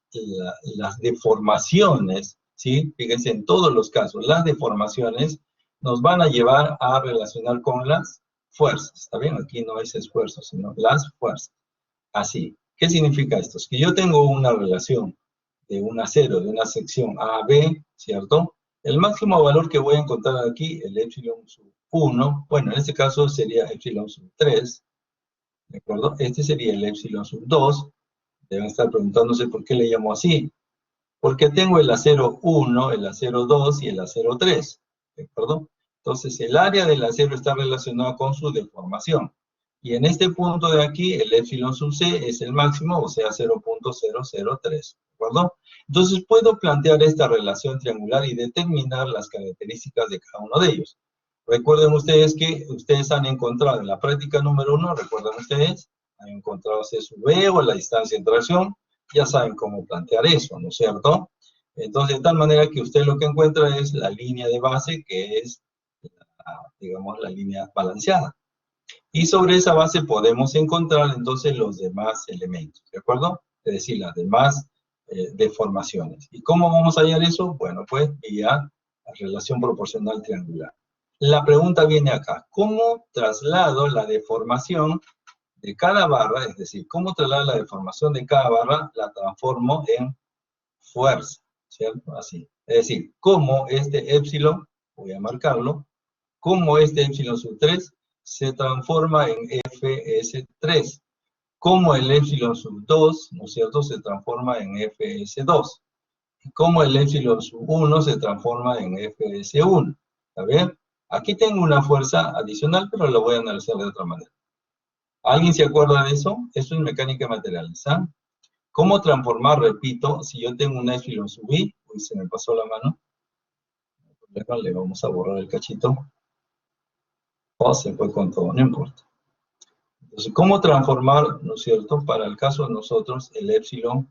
deformaciones, ¿sí? Fíjense, en todos los casos, las deformaciones nos van a llevar a relacionar con las fuerzas, ¿está bien? Aquí no es esfuerzo, sino las fuerzas. Así. ¿Qué significa esto? Es que yo tengo una relación de un acero, de una sección A a B, ¿cierto? El máximo valor que voy a encontrar aquí, el epsilon sub 1, bueno, en este caso sería epsilon sub 3, ¿de acuerdo? Este sería el epsilon sub 2. Deben estar preguntándose por qué le llamo así. Porque tengo el acero 1, el acero 2 y el acero 3, ¿de acuerdo? Entonces, el área del acero está relacionada con su deformación. Y en este punto de aquí, el epsilon sub c es el máximo, o sea, 0.003, ¿de acuerdo? Entonces, puedo plantear esta relación triangular y determinar las características de cada uno de ellos. Recuerden ustedes que ustedes han encontrado en la práctica número 1, recuerden ustedes, han encontrado C sub B o la distancia de interacción, ya saben cómo plantear eso, ¿no es cierto? Entonces, de tal manera que usted lo que encuentra es la línea de base, que es, digamos, la línea balanceada. Y sobre esa base podemos encontrar entonces los demás elementos, ¿de acuerdo? Es decir, las demás deformaciones. ¿Y cómo vamos a hallar eso? Bueno, pues vía la relación proporcional triangular. La pregunta viene acá. ¿Cómo traslado la deformación de cada barra? Es decir, ¿cómo traslado la deformación de cada barra? La transformo en fuerza, ¿cierto? Así. Es decir, ¿cómo este epsilon, voy a marcarlo, cómo este epsilon sub 3 se transforma en Fs3, cómo el epsilon sub 2, ¿no es cierto?, se transforma en Fs2, cómo el epsilon sub 1 se transforma en Fs1, ¿está bien? Aquí tengo una fuerza adicional, pero lo voy a analizar de otra manera. ¿Alguien se acuerda de eso? Eso es mecánica de materiales, ¿ah? ¿Cómo transformar, repito, si yo tengo un epsilon sub i? Uy, se me pasó la mano. Le vamos a borrar el cachito. O se fue con todo, no importa. Entonces, ¿cómo transformar, no es cierto, para el caso de nosotros, el epsilon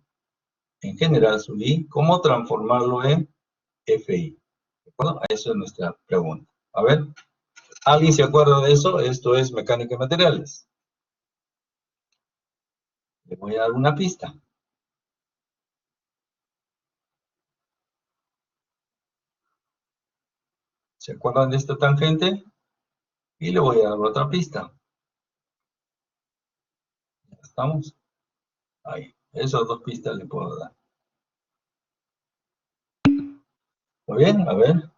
en general sub i, cómo transformarlo en fi? ¿De acuerdo? Eso es nuestra pregunta. A ver, ¿alguien se acuerda de eso? Esto es mecánica de materiales. Le voy a dar una pista. ¿Se acuerdan de esta tangente? Y le voy a dar otra pista. ¿Ya estamos? Ahí. Esas dos pistas le puedo dar. ¿Muy bien? A ver.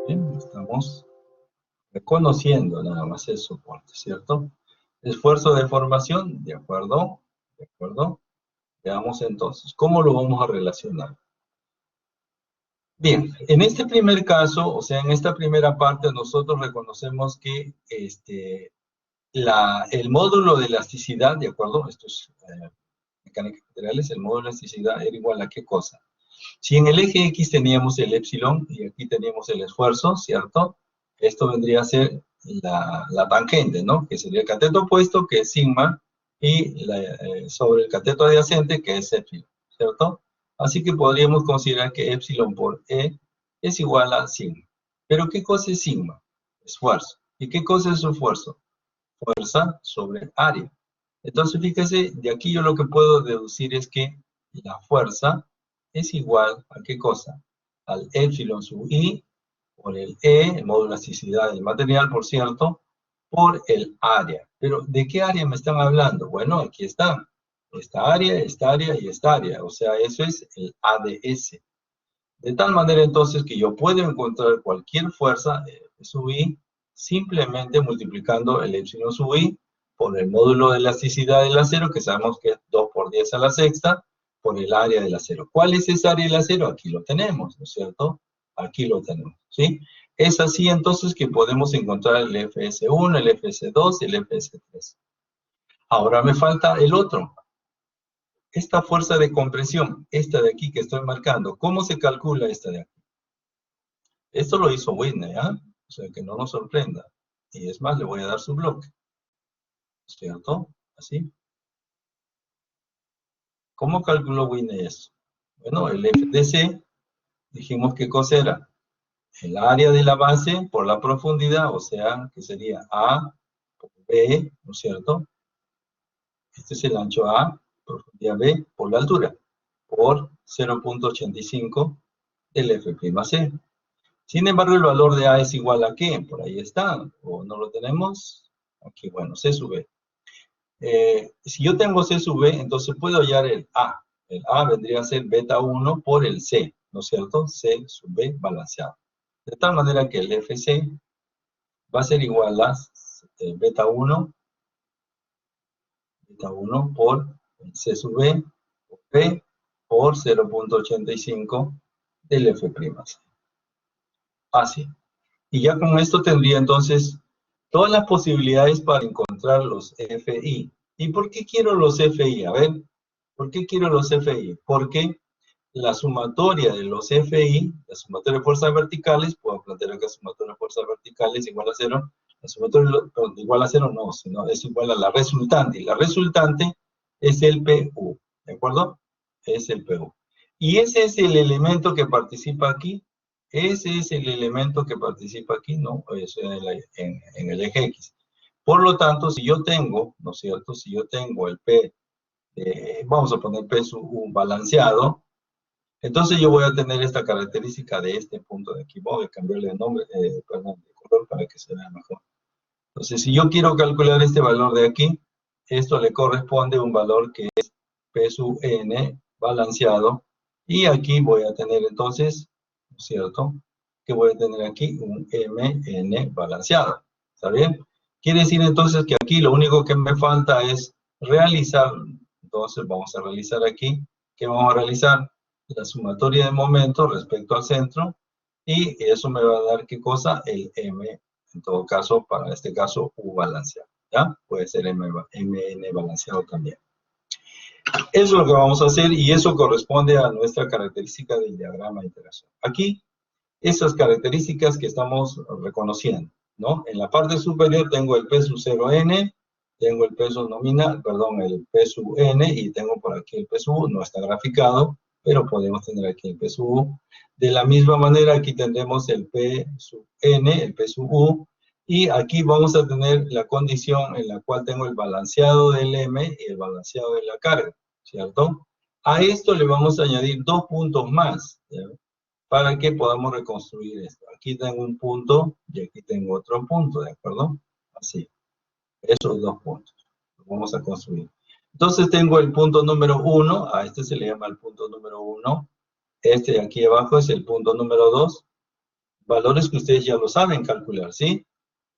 Bien, estamos reconociendo nada más el soporte, ¿cierto? Esfuerzo de formación, de acuerdo, de acuerdo. Veamos entonces, ¿cómo lo vamos a relacionar? Bien, en este primer caso, o sea, en esta primera parte, nosotros reconocemos que el módulo de elasticidad, ¿de acuerdo? Esto es mecánica de materiales, el módulo de elasticidad era igual a ¿qué cosa? Si en el eje X teníamos el epsilon y aquí teníamos el esfuerzo, ¿cierto? Esto vendría a ser la tangente, ¿no? Que sería el cateto opuesto, que es sigma, y sobre el cateto adyacente, que es epsilon, ¿cierto? Así que podríamos considerar que epsilon por E es igual a sigma. ¿Pero qué cosa es sigma? Esfuerzo. ¿Y qué cosa es esfuerzo? Fuerza sobre área. Entonces, fíjese, de aquí yo lo que puedo deducir es que la fuerza es igual a ¿qué cosa? Al epsilon sub i por el E, el módulo de elasticidad del material, por cierto, por el área. Pero, ¿de qué área me están hablando? Bueno, aquí está. Esta área y esta área. O sea, eso es el ADS. De tal manera, entonces, que yo puedo encontrar cualquier fuerza F sub I simplemente multiplicando el epsilon sub I por el módulo de elasticidad del acero, que sabemos que es 2 por 10 a la sexta, por el área del acero. ¿Cuál es esa área del acero? Aquí lo tenemos, ¿no es cierto? Aquí lo tenemos, ¿sí? Es así, entonces, que podemos encontrar el FS1, el FS2 y el FS3. Ahora me falta el otro. Esta fuerza de compresión, esta de aquí que estoy marcando, ¿cómo se calcula esta de aquí? Esto lo hizo Whitney, ¿ah? O sea, que no nos sorprenda. Y es más, le voy a dar su bloque. ¿Cierto? Así. ¿Cómo calculó Whitney eso? Bueno, el FDC, dijimos qué cosa era. El área de la base por la profundidad, o sea, que sería A por B, ¿no es cierto? Este es el ancho A, profundidad B, por la altura, por 0.85 del F'C. Sin embargo, el valor de A es igual a ¿qué? Por ahí está, o no lo tenemos. Aquí, bueno, C sub B. Si yo tengo C sub B, entonces puedo hallar el A. El A vendría a ser beta 1 por el C, ¿no es cierto? C sub B balanceado. De tal manera que el FC va a ser igual a beta 1 por el C sub B por B por 0.85 del F'. Así. Y ya con esto tendría entonces todas las posibilidades para encontrar los FI. ¿Y por qué quiero los FI? A ver, ¿por qué quiero los FI? Porque la sumatoria de los FI, la sumatoria de fuerzas verticales, puedo plantear que la sumatoria de fuerzas verticales es igual a cero, la sumatoria igual a cero no, sino es igual a la resultante, y la resultante es el PU, ¿de acuerdo? Es el PU. Y ese es el elemento que participa aquí, ese es el elemento que participa aquí, ¿no? Es en el eje X. Por lo tanto, si yo tengo, ¿no es cierto? Si yo tengo el P, vamos a poner P sub U balanceado, entonces yo voy a tener esta característica de este punto de aquí. Voy a cambiarle de nombre, perdón, de color para que se vea mejor. Entonces, si yo quiero calcular este valor de aquí, esto le corresponde a un valor que es P sub N balanceado. Y aquí voy a tener entonces, ¿no es cierto? Que voy a tener aquí un MN balanceado. ¿Está bien? Quiere decir entonces que aquí lo único que me falta es realizar. Entonces vamos a realizar aquí. ¿Qué vamos a realizar? La sumatoria de momentos respecto al centro. Y eso me va a dar, ¿qué cosa? El M, en todo caso, para este caso, U balanceado. ¿Ya? Puede ser MN balanceado también. Eso es lo que vamos a hacer y eso corresponde a nuestra característica del diagrama de interacción. Aquí, esas características que estamos reconociendo, ¿no? En la parte superior tengo el P sub 0N, tengo el peso nominal, perdón, el P sub N y tengo por aquí el P sub U, no está graficado, pero podemos tener aquí el P sub U. De la misma manera, aquí tendremos el P sub N, el P sub U, y aquí vamos a tener la condición en la cual tengo el balanceado del M y el balanceado de la carga, ¿cierto? A esto le vamos a añadir dos puntos más, ¿ya? Para que podamos reconstruir esto. Aquí tengo un punto y aquí tengo otro punto, ¿de acuerdo? Así, esos dos puntos los vamos a construir. Entonces tengo el punto número 1, a este se le llama el punto número 1, este de aquí abajo es el punto número 2, valores que ustedes ya lo saben calcular, ¿sí?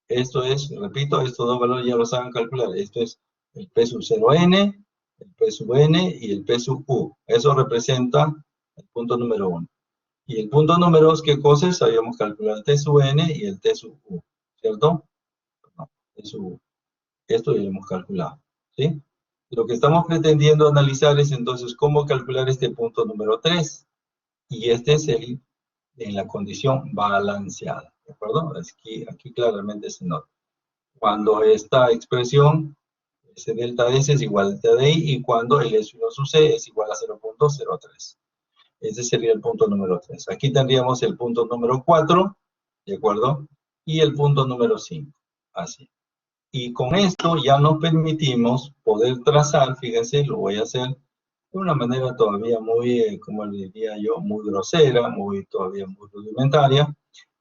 Esto es, repito, estos dos valores ya lo saben calcular, esto es el P sub 0N, el P sub N y el P sub U, eso representa el punto número 1. Y el punto número 2, ¿qué cosa es? Sabíamos calcular el T sub N y el T sub U, ¿cierto? No, T sub U. Esto ya lo hemos calculado, ¿sí? Lo que estamos pretendiendo analizar es entonces cómo calcular este punto número 3. Y este es el en la condición balanceada, ¿de acuerdo? Aquí claramente se nota. Cuando esta expresión, ese delta S es igual a delta DI, y cuando el S1 sub C es igual a 0.03. Ese sería el punto número 3. Aquí tendríamos el punto número 4, ¿de acuerdo? Y el punto número 5, así. Y con esto ya nos permitimos poder trazar, fíjense, lo voy a hacer de una manera todavía muy, como le diría yo, muy grosera, todavía muy rudimentaria,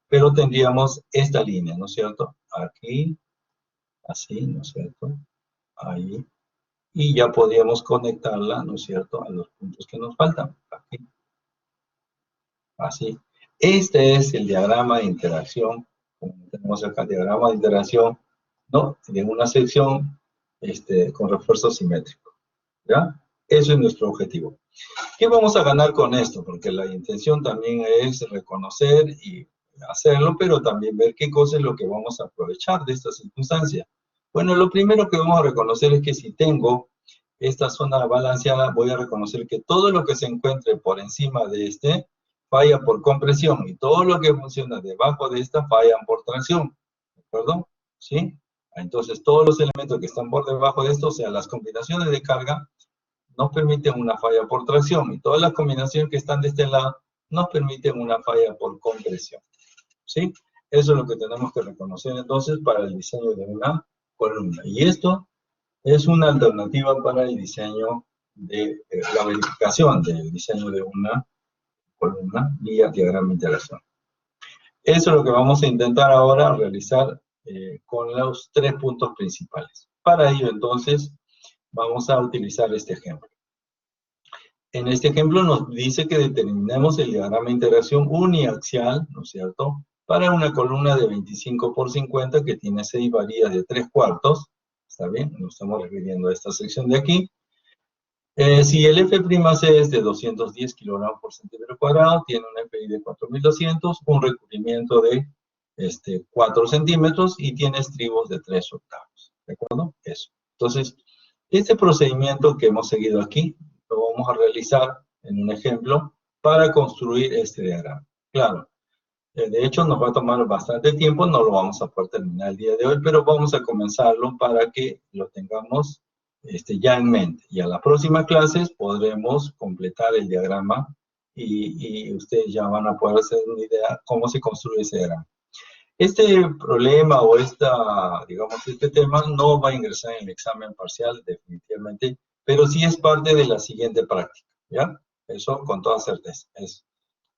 pero tendríamos esta línea, ¿no es cierto? Aquí, así, ¿no es cierto? Ahí. Y ya podríamos conectarla, ¿no es cierto?, a los puntos que nos faltan. Aquí. Así. Este es el diagrama de interacción. Como tenemos acá el diagrama de interacción, ¿no?, de una sección con refuerzo simétrico. ¿Ya? Eso es nuestro objetivo. ¿Qué vamos a ganar con esto? Porque la intención también es reconocer y hacerlo, pero también ver qué cosa es lo que vamos a aprovechar de esta circunstancia. Bueno, lo primero que vamos a reconocer es que si tengo esta zona balanceada, voy a reconocer que todo lo que se encuentre por encima de falla por compresión, y todo lo que funciona debajo de esta fallan por tracción. ¿De acuerdo? ¿Sí? Entonces, todos los elementos que están por debajo de esto, o sea, las combinaciones de carga, nos permiten una falla por tracción, y todas las combinaciones que están de este lado nos permiten una falla por compresión. ¿Sí? Eso es lo que tenemos que reconocer entonces para el diseño de una columna. Y esto es una alternativa para el diseño de la verificación del diseño de una columna vía diagrama de interacción. Eso es lo que vamos a intentar ahora realizar con los 3 puntos principales. Para ello, entonces, vamos a utilizar este ejemplo. En este ejemplo nos dice que determinemos el diagrama de interacción uniaxial, ¿no es cierto?, para una columna de 25 por 50 que tiene 6 varillas de 3/4. ¿Está bien? Nos estamos refiriendo a esta sección de aquí. Si el F'C es de 210 kilogramos por centímetro cuadrado, tiene un FI de 4200, un recubrimiento de 4 centímetros y tiene estribos de 3/8. ¿De acuerdo? Eso. Entonces, este procedimiento que hemos seguido aquí, lo vamos a realizar en un ejemplo para construir este diagrama. Claro, de hecho nos va a tomar bastante tiempo, no lo vamos a poder terminar el día de hoy, pero vamos a comenzarlo para que lo tengamos ya en mente. Y a las próximas clases podremos completar el diagrama y ustedes ya van a poder hacer una idea cómo se construye ese diagrama. Este problema o digamos, este tema no va a ingresar en el examen parcial definitivamente, pero sí es parte de la siguiente práctica, ¿ya? Eso con toda certeza. Es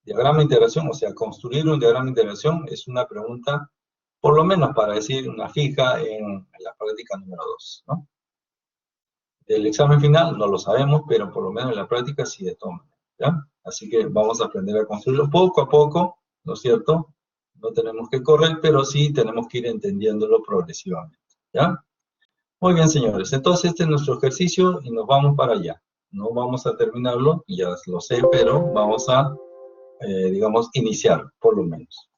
diagrama de interacción, o sea, construir un diagrama de interacción es una pregunta, por lo menos para decir una fija en la práctica número 2, ¿no? El examen final no lo sabemos, pero por lo menos en la práctica sí de toma, ¿ya? Así que vamos a aprender a construirlo poco a poco, ¿no es cierto? No tenemos que correr, pero sí tenemos que ir entendiéndolo progresivamente, ¿ya? Muy bien, señores. Entonces, este es nuestro ejercicio y nos vamos para allá. No vamos a terminarlo, ya lo sé, pero vamos a, digamos, iniciar, por lo menos.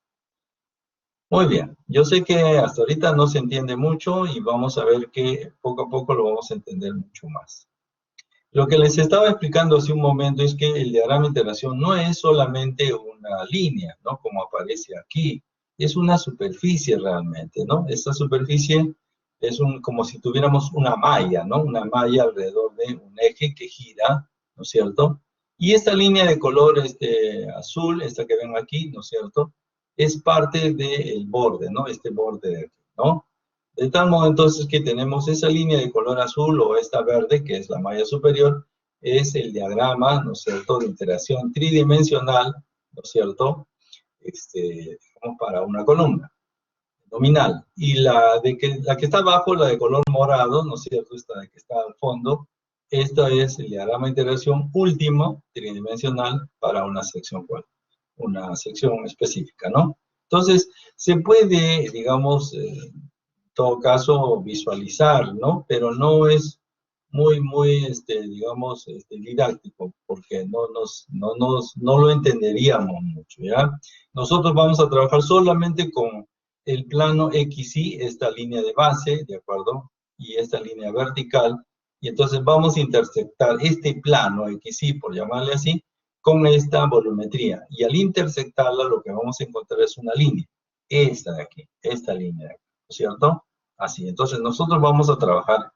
Muy bien. Yo sé que hasta ahorita no se entiende mucho y vamos a ver que poco a poco lo vamos a entender mucho más. Lo que les estaba explicando hace un momento es que el diagrama de interacción no es solamente una línea, ¿no?, como aparece aquí. Es una superficie realmente, ¿no? Esta superficie es como si tuviéramos una malla, ¿no? Una malla alrededor de un eje que gira, ¿no es cierto? Y esta línea de color azul, esta que ven aquí, ¿no es cierto?, es parte del borde, ¿no? Este borde de aquí, ¿no? De tal modo entonces que tenemos esa línea de color azul o esta verde, que es la malla superior, es el diagrama, ¿no es cierto?, de interacción tridimensional, ¿no es cierto?, digamos, para una columna nominal. Y la que está abajo, la de color morado, ¿no es cierto?, esta de que está al fondo, esta es el diagrama de interacción último tridimensional para una sección específica, ¿no? Entonces, se puede, digamos, todo caso visualizar, ¿no? Pero no es muy, digamos, didáctico, porque no lo entenderíamos mucho, ¿ya? Nosotros vamos a trabajar solamente con el plano XY, esta línea de base, ¿de acuerdo?, y esta línea vertical, y entonces vamos a intersectar este plano XY, por llamarle así, con esta volumetría, y al intersectarla lo que vamos a encontrar es una línea, esta de aquí, esta línea de aquí, ¿no es cierto? Así, entonces nosotros vamos a trabajar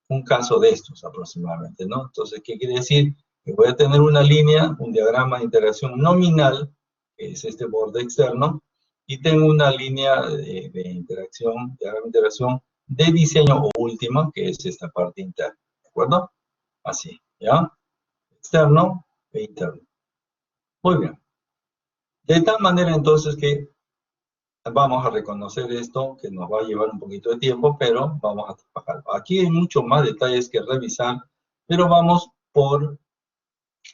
un caso de estos aproximadamente, ¿no? Entonces, ¿qué quiere decir? Que voy a tener una línea, un diagrama de interacción nominal, que es este borde externo, y tengo una línea de interacción, diagrama de interacción de diseño o última, que es esta parte interna, ¿de acuerdo? Así, ¿ya? Externo e interno. Muy bien. De tal manera entonces que vamos a reconocer esto, que nos va a llevar un poquito de tiempo, pero vamos a trabajar. Aquí hay muchos más detalles que revisar, pero vamos por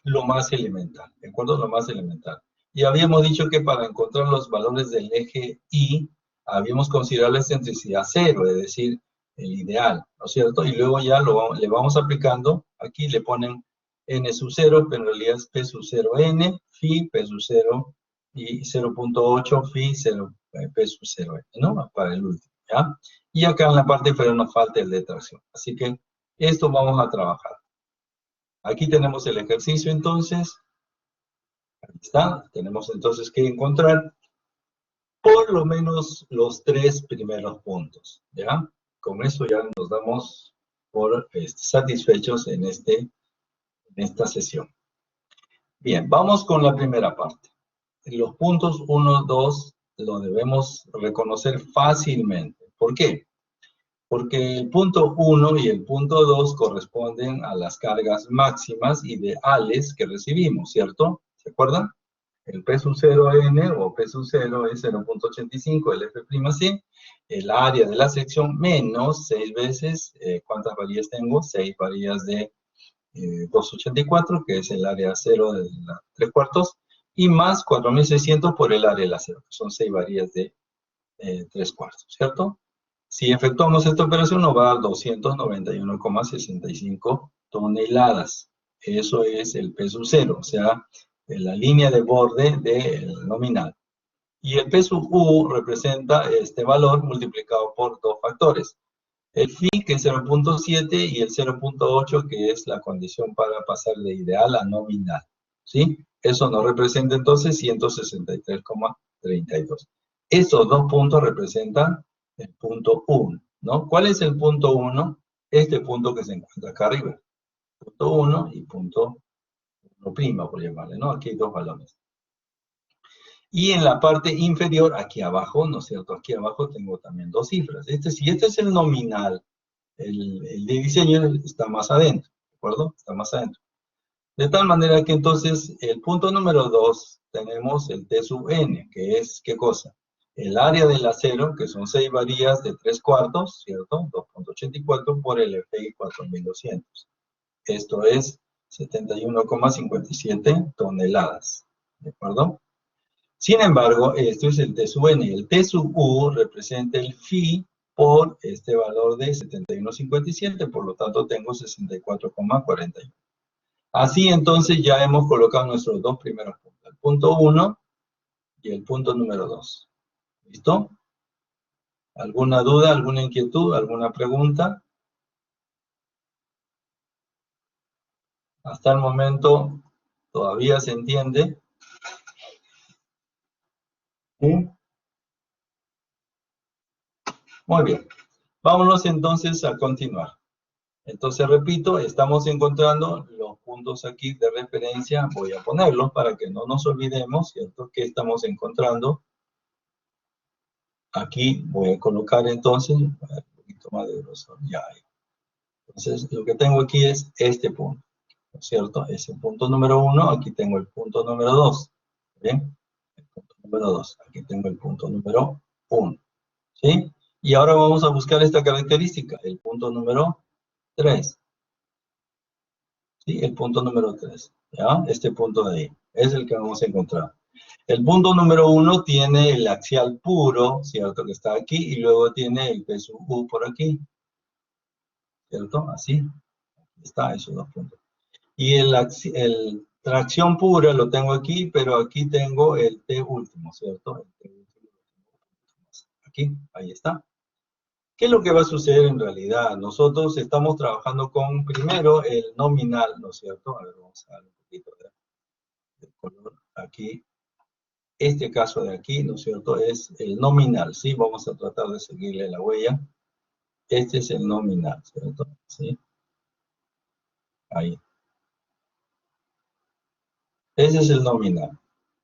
lo más elemental, ¿de acuerdo? Lo más elemental. Y habíamos dicho que para encontrar los valores del eje Y, habíamos considerado la excentricidad cero, es decir, el ideal, ¿no es cierto? Y luego ya le vamos aplicando, aquí le ponen n sub 0, pero en realidad es p sub 0 n, phi, p sub 0, y 0.8 phi, 0, p sub 0 n, ¿no? Para el último, ¿ya? Y acá en la parte inferior nos falta el de tracción. Así que esto vamos a trabajar. Aquí tenemos el ejercicio entonces. Ahí está. Tenemos entonces que encontrar por lo menos los 3 primeros puntos, ¿ya? Con eso ya nos damos por satisfechos en esta sesión. Bien, vamos con la primera parte. Los puntos 1, 2 lo debemos reconocer fácilmente. ¿Por qué? Porque el punto 1 y el punto 2 corresponden a las cargas máximas ideales que recibimos, ¿cierto? ¿Se acuerdan? El P sub 0N o P sub 0 es 0.85, el F'C, el área de la sección menos 6 veces, ¿cuántas varillas tengo? 6 varillas de 284, que es el área 0 de la 3 cuartos, y más 4600 por el área de la 0, que son 6 varillas de 3 cuartos, ¿cierto? Si efectuamos esta operación nos va a dar 291,65 toneladas. Eso es el P sub 0, o sea, la línea de borde del nominal. Y el P sub U representa este valor multiplicado por dos factores. El phi, que es 0.7, y el 0.8, que es la condición para pasar de ideal a nominal. ¿Sí? Eso nos representa entonces 163,32. Estos dos puntos representan el punto 1, ¿no? ¿Cuál es el punto 1? Este punto que se encuentra acá arriba. Punto 1 y punto 1', por llamarle, ¿no? Aquí hay dos valores. Y en la parte inferior, aquí abajo, ¿no es cierto? Aquí abajo tengo también dos cifras. Si este es el nominal, el de diseño está más adentro, ¿de acuerdo? Está más adentro. De tal manera que entonces, el punto número 2, tenemos el T sub n, que es, ¿qué cosa? El área del acero, que son 6 varillas de 3 cuartos, ¿cierto? 2.84 por el FI 4200. Esto es 71,57 toneladas, ¿de acuerdo? Sin embargo, esto es el T sub n. El T sub u representa el phi por este valor de 71,57, por lo tanto tengo 64,41. Así entonces ya hemos colocado nuestros dos primeros puntos, el punto 1 y el punto número 2. ¿Listo? ¿Alguna duda, alguna inquietud, alguna pregunta? Hasta el momento todavía se entiende. ¿Sí? Muy bien. Vámonos entonces a continuar. Entonces, repito, estamos encontrando los puntos aquí de referencia. Voy a ponerlos para que no nos olvidemos, ¿cierto? ¿Qué estamos encontrando? Aquí voy a colocar entonces, un poquito más de grosor, ya hay. Entonces, lo que tengo aquí es este punto, ¿no es cierto? Es el punto número 1, aquí tengo el punto número 2, ¿bien? El punto número 2, aquí tengo el punto número 1, ¿sí? Y ahora vamos a buscar esta característica, el punto número 3. ¿Sí? El punto número 3, ¿ya? Este punto de ahí, es el que vamos a encontrar. El punto número 1 tiene el axial puro, ¿cierto? Que está aquí, y luego tiene el P sub U por aquí, ¿cierto? Así, está esos dos puntos. Y el tracción pura lo tengo aquí, pero aquí tengo el T último, ¿cierto? El T último. Aquí, ahí está. ¿Qué es lo que va a suceder en realidad? Nosotros estamos trabajando con, primero, el nominal, ¿no es cierto? A ver, vamos a darle un poquito de color aquí. Este caso de aquí, ¿no es cierto? Es el nominal, ¿sí? Vamos a tratar de seguirle la huella. Este es el nominal, ¿cierto? ¿Sí? Ahí. Ese es el nominal.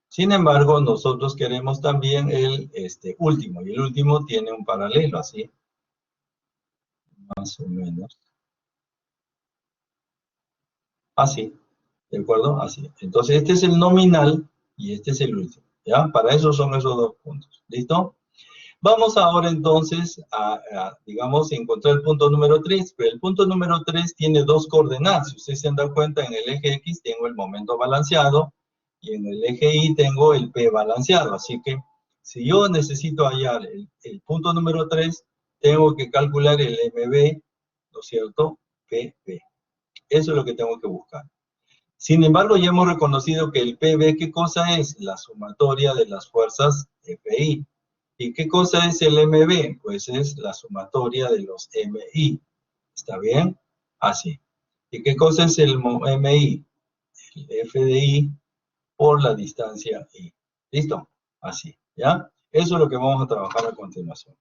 Sin embargo, nosotros queremos también el último, y el último tiene un paralelo, así. Más o menos. Así. ¿De acuerdo? Así. Entonces, este es el nominal y este es el último. ¿Ya? Para eso son esos dos puntos. ¿Listo? Vamos ahora entonces digamos, encontrar el punto número 3, pero el punto número 3 tiene dos coordenadas. Si ustedes se han dado cuenta, en el eje X tengo el momento balanceado y en el eje Y tengo el P balanceado. Así que si yo necesito hallar el punto número 3, tengo que calcular el MB, ¿no es cierto? PB. Eso es lo que tengo que buscar. Sin embargo, ya hemos reconocido que el PB, ¿qué cosa es? La sumatoria de las fuerzas FI. ¿Y qué cosa es el MB? Pues es la sumatoria de los MI. ¿Está bien? Así. ¿Y qué cosa es el MI? El F de I por la distancia I. ¿Listo? Así. ¿Ya? Eso es lo que vamos a trabajar a continuación.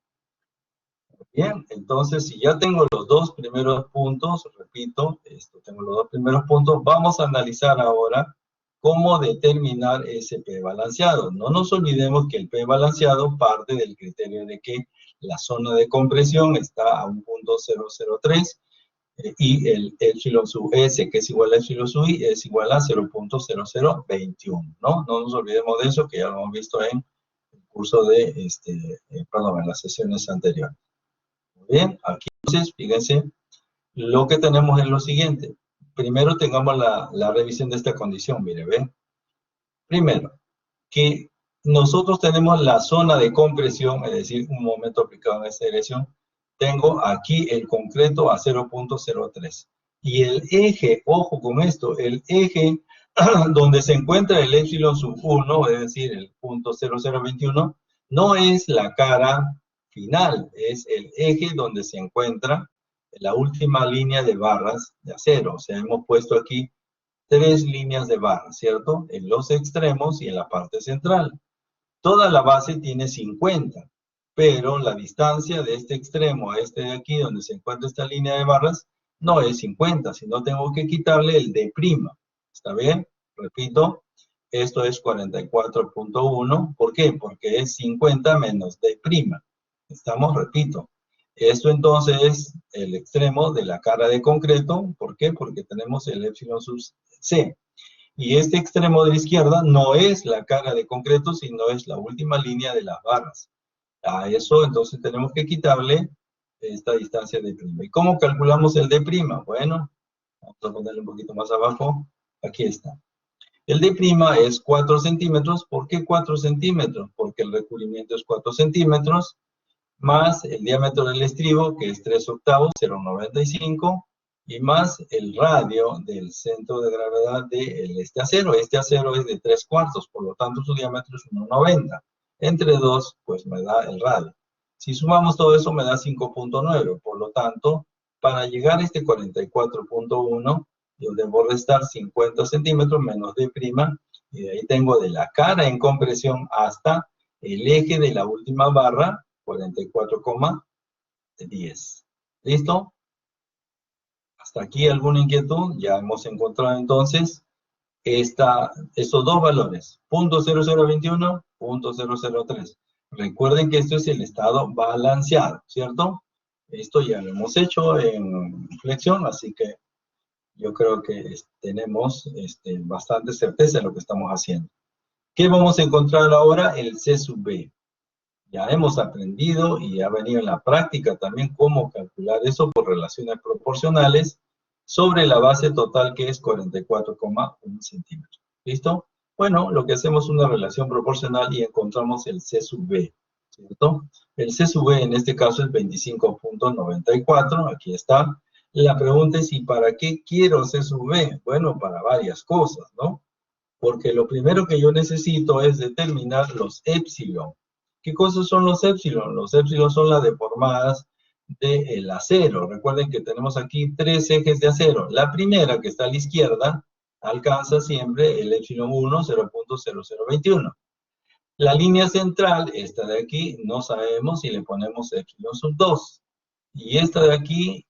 Bien, entonces si ya tengo los dos primeros puntos, repito, tengo los dos primeros puntos, vamos a analizar ahora cómo determinar ese P balanceado. No nos olvidemos que el P balanceado parte del criterio de que la zona de compresión está a un punto 003 y el epsilon sub S, que es igual a epsilon sub I, es igual a 0.0021, ¿no? No nos olvidemos de eso, que ya lo hemos visto en el curso de, perdón, en las sesiones anteriores. Bien, aquí entonces, fíjense, lo que tenemos es lo siguiente. Primero tengamos la revisión de esta condición, mire, ¿ven? Primero, que nosotros tenemos la zona de compresión, es decir, un momento aplicado en esta dirección. Tengo aquí el concreto a 0.03. Y el eje, ojo con esto, el eje donde se encuentra el epsilon sub 1, es decir, el punto 0021, no es la cara final, es el eje donde se encuentra la última línea de barras de acero. O sea, hemos puesto aquí 3 líneas de barras, ¿cierto? En los extremos y en la parte central. Toda la base tiene 50, pero la distancia de este extremo a este de aquí, donde se encuentra esta línea de barras, no es 50, sino tengo que quitarle el D'. ¿Está bien? Repito, esto es 44.1. ¿Por qué? Porque es 50 menos D'. ¿Estamos? Repito. Esto entonces es el extremo de la cara de concreto. ¿Por qué? Porque tenemos el epsilon sub C. Y este extremo de la izquierda no es la cara de concreto, sino es la última línea de las barras. A eso entonces tenemos que quitarle esta distancia de prima. ¿Y cómo calculamos el D'? Bueno, vamos a ponerle un poquito más abajo. Aquí está. El D' es 4 centímetros. ¿Por qué 4 centímetros? Porque el recubrimiento es 4 centímetros, más el diámetro del estribo, que es 3 octavos, 0,95, y más el radio del centro de gravedad de este acero. Este acero es de 3/4, por lo tanto su diámetro es 1,90. Entre 2, pues me da el radio. Si sumamos todo eso, me da 5.9. Por lo tanto, para llegar a este 44.1, yo debo restar 50 centímetros menos D', y de ahí tengo de la cara en compresión hasta el eje de la última barra, 44,10. ¿Listo? ¿Hasta aquí alguna inquietud? Ya hemos encontrado entonces estos dos valores, punto 0021, punto 003. Recuerden que esto es el estado balanceado, ¿cierto? Esto ya lo hemos hecho en flexión, así que yo creo que tenemos bastante certeza de lo que estamos haciendo. ¿Qué vamos a encontrar ahora? El C sub B. Ya hemos aprendido y ha venido en la práctica también cómo calcular eso por relaciones proporcionales sobre la base total, que es 44,1 centímetros. ¿Listo? Bueno, lo que hacemos es una relación proporcional y encontramos el C sub B, ¿cierto? El C sub B en este caso es 25.94, aquí está. La pregunta es, ¿y para qué quiero C sub B? Bueno, para varias cosas, ¿no? Porque lo primero que yo necesito es determinar los épsilon. ¿Qué cosas son los épsilon? Los épsilon son las deformadas del acero. Recuerden que tenemos aquí 3 ejes de acero. La primera, que está a la izquierda, alcanza siempre el epsilon 1, 0.0021. La línea central, esta de aquí, no sabemos si le ponemos epsilon sub 2. Y esta de aquí,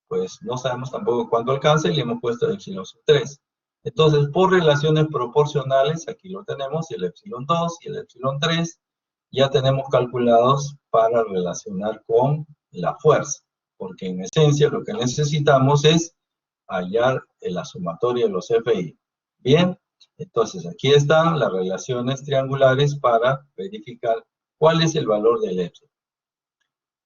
pues no sabemos tampoco cuánto alcanza y le hemos puesto epsilon sub 3. Entonces, por relaciones proporcionales, aquí lo tenemos, el epsilon 2 y el epsilon 3, ya tenemos calculados para relacionar con la fuerza, porque en esencia lo que necesitamos es hallar la sumatoria de los FI. Bien, entonces aquí están las relaciones triangulares para verificar cuál es el valor del epsilon.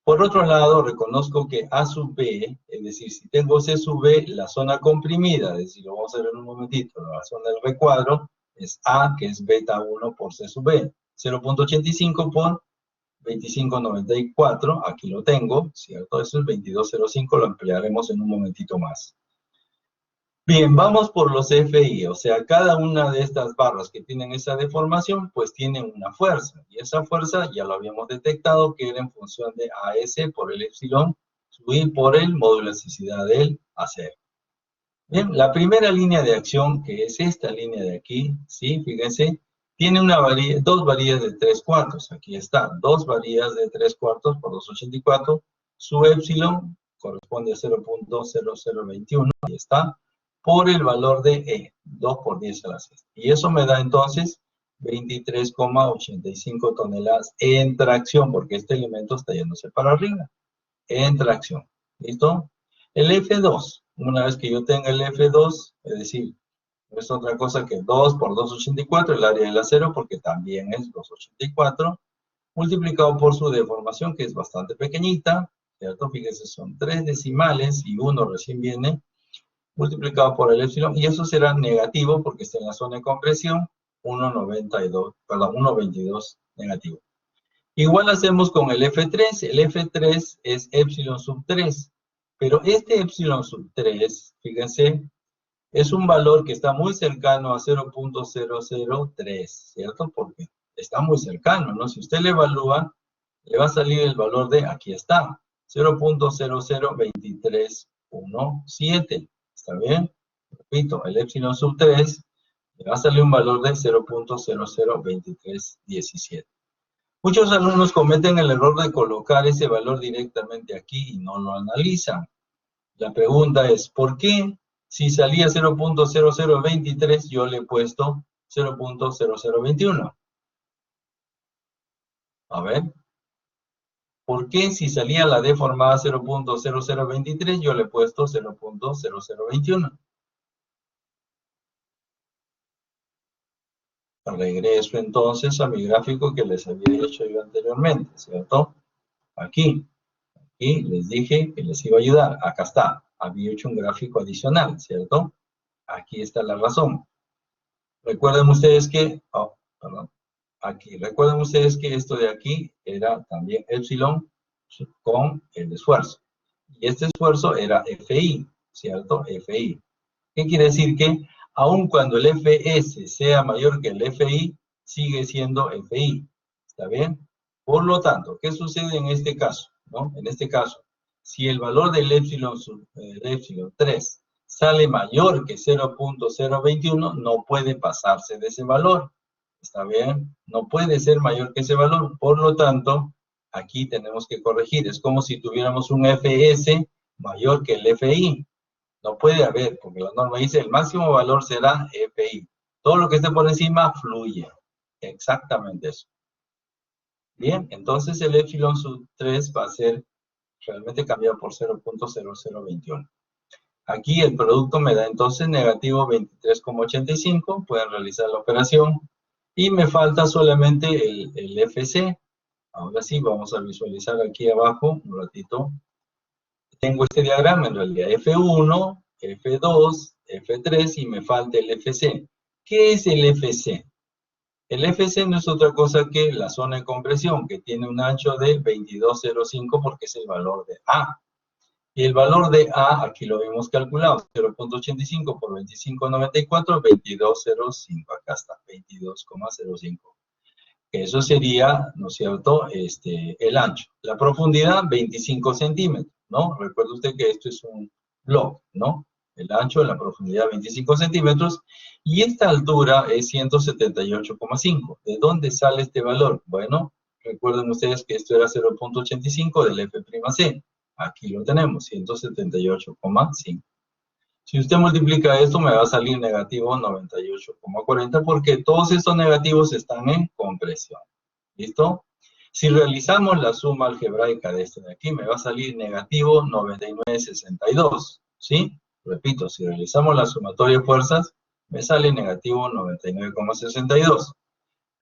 Por otro lado, reconozco que A sub B, es decir, si tengo C sub B, la zona comprimida, es decir, lo vamos a ver en un momentito, la zona del recuadro, es A, que es beta 1 por C sub B. 0.85 por 2594, aquí lo tengo, ¿cierto? Eso es 2205, lo emplearemos en un momentito más. Bien, vamos por los FI, o sea, cada una de estas barras que tienen esa deformación, pues tienen una fuerza, y esa fuerza ya lo habíamos detectado que era en función de AS por el epsilon, y por el módulo de elasticidad del acero. Bien, la primera línea de acción, que es esta línea de aquí, ¿sí? Fíjense, tiene dos varillas de 3/4, aquí está, dos varillas de 3/4 por 284, su epsilon corresponde a 0.0021, ahí está, por el valor de E, 2 por 10 a la 6. Y eso me da entonces 23,85 toneladas en tracción, porque este elemento está yéndose para arriba, en tracción. ¿Listo? El F2, una vez que yo tenga el F2, es decir, no es otra cosa que 2 por 284, el área del acero, porque también es 284, multiplicado por su deformación, que es bastante pequeñita, ¿cierto? Fíjense, son 3 decimales y 1 recién viene, multiplicado por el epsilon, y eso será negativo porque está en la zona de compresión, 1.22 negativo. Igual hacemos con el F3 es epsilon sub 3, pero este epsilon sub 3, fíjense, es un valor que está muy cercano a 0.003, ¿cierto? Porque está muy cercano, ¿no? Si usted le evalúa, le va a salir el valor de, aquí está, 0.002317, ¿está bien? Repito, el epsilon sub 3 le va a salir un valor de 0.002317. Muchos alumnos cometen el error de colocar ese valor directamente aquí y no lo analizan. La pregunta es, ¿por qué si salía 0.0023 yo le he puesto 0.0021? A ver, ¿por qué si salía la deformada 0.0023 yo le he puesto 0.0021? Regreso entonces a mi gráfico que les había hecho yo anteriormente, ¿cierto? Aquí. Y les dije que les iba a ayudar. Acá está. Había hecho un gráfico adicional, ¿cierto? Aquí está la razón. Recuerden ustedes que, aquí, recuerden ustedes que esto de aquí era también epsilon con el esfuerzo. Y este esfuerzo era FI, ¿cierto? FI. ¿Qué quiere decir? Que aun cuando el FS sea mayor que el FI, sigue siendo FI. ¿Está bien? Por lo tanto, ¿qué sucede en este caso? ¿No? En este caso, si el valor del epsilon 3 sale mayor que 0.021, no puede pasarse de ese valor. ¿Está bien? No puede ser mayor que ese valor. Por lo tanto, aquí tenemos que corregir. Es como si tuviéramos un FS mayor que el FI. No puede haber, porque la norma dice el máximo valor será FI. Todo lo que esté por encima fluye. Exactamente eso. Bien, entonces el epsilon sub 3 va a ser realmente cambiado por 0.0021. Aquí el producto me da entonces negativo 23,85. Pueden realizar la operación. Y me falta solamente el FC. Ahora sí, vamos a visualizar aquí abajo un ratito. Tengo este diagrama en realidad, F1, F2, F3 y me falta el FC. ¿Qué es el FC? El FC no es otra cosa que la zona de compresión, que tiene un ancho de 2205 porque es el valor de A. Y el valor de A, aquí lo hemos calculado, 0.85 por 2594, 2205. Acá está, 22,05. Eso sería, ¿no es cierto?, el ancho. La profundidad, 25 centímetros, ¿no? Recuerde usted que esto es un blog, ¿no? El ancho, la profundidad, 25 centímetros. Y esta altura es 178,5. ¿De dónde sale este valor? Bueno, recuerden ustedes que esto era 0.85 del F'C. Aquí lo tenemos, 178,5. Si usted multiplica esto, me va a salir negativo 98,40 porque todos estos negativos están en compresión. ¿Listo? Si realizamos la suma algebraica de esto de aquí, me va a salir negativo 99,62. ¿Sí? Repito, si realizamos la sumatoria de fuerzas, me sale negativo 99,62.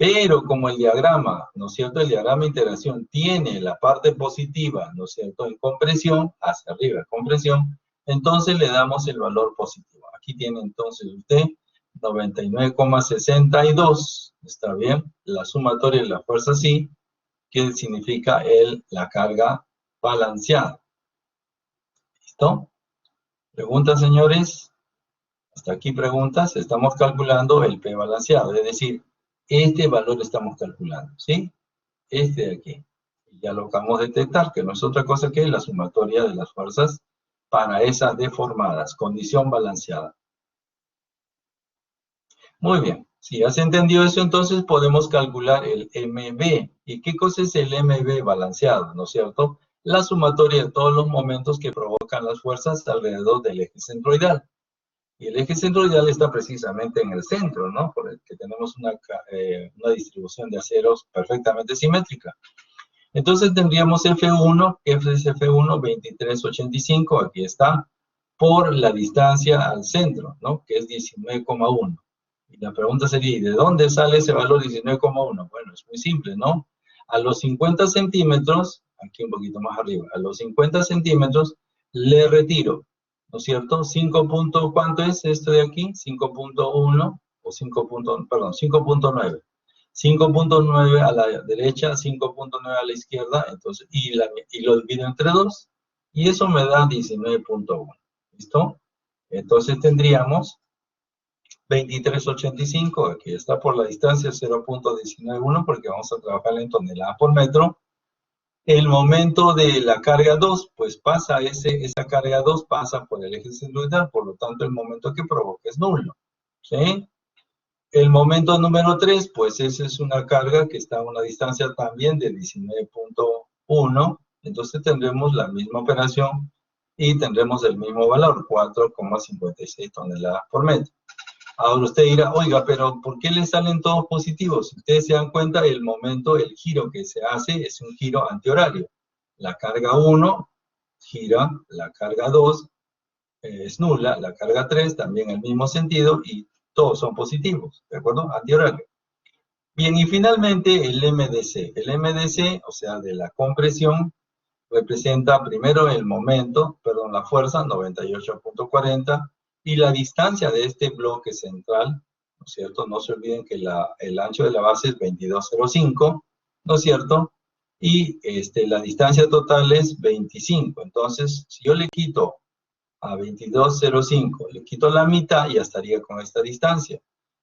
Pero como el diagrama, ¿no es cierto? El diagrama de interacción tiene la parte positiva, ¿no es cierto? En compresión, hacia arriba, compresión, entonces le damos el valor positivo. Aquí tiene entonces usted 99,62, ¿está bien? La sumatoria de la fuerza sí, que significa la carga balanceada. ¿Listo? ¿Preguntas, señores? Hasta aquí preguntas. Estamos calculando el P balanceado, es decir, este valor estamos calculando, ¿sí? Este de aquí. Ya lo acabamos de detectar, que no es otra cosa que la sumatoria de las fuerzas para esas deformadas, condición balanceada. Muy bien, si has entendido eso, entonces podemos calcular el MB. ¿Y qué cosa es el MB balanceado, no es cierto? La sumatoria de todos los momentos que provocan las fuerzas alrededor del eje centroidal. Y el eje centroidal está precisamente en el centro, ¿no? Por el que tenemos una distribución de aceros perfectamente simétrica. Entonces tendríamos F1, que es F1 2385, aquí está, por la distancia al centro, ¿no? Que es 19,1. Y la pregunta sería, ¿y de dónde sale ese valor 19,1? Bueno, es muy simple, ¿no? A los 50 centímetros, aquí un poquito más arriba, a los 50 centímetros le retiro, ¿no es cierto? 5 punto, ¿cuánto es esto de aquí? 5.1 o 5.9. 5.9 a la derecha, 5.9 a la izquierda, entonces, y lo divido entre 2, y eso me da 19.1. ¿Listo? Entonces tendríamos 2385, aquí está por la distancia 0.191, porque vamos a trabajar en toneladas por metro. El momento de la carga 2, pues pasa esa carga 2 pasa por el eje centroidal, por lo tanto el momento que provoca es nulo. ¿Sí? El momento número 3, pues esa es una carga que está a una distancia también de 19.1, entonces tendremos la misma operación y tendremos el mismo valor, 4,56 toneladas por metro. Ahora usted dirá, oiga, pero ¿por qué le salen todos positivos? Si ustedes se dan cuenta, el momento, el giro que se hace es un giro antihorario. La carga 1 gira, la carga 2 es nula, la carga 3 también en el mismo sentido y todos son positivos, ¿de acuerdo? Antihorario. Bien, y finalmente el MDC. El MDC, o sea, de la compresión, representa primero el momento, perdón, la fuerza, 98.40, y la distancia de este bloque central, ¿no es cierto? No se olviden que el ancho de la base es 22.05, ¿no es cierto? Y la distancia total es 25. Entonces, si yo le quito a 22.05, le quito la mitad, ya estaría con esta distancia.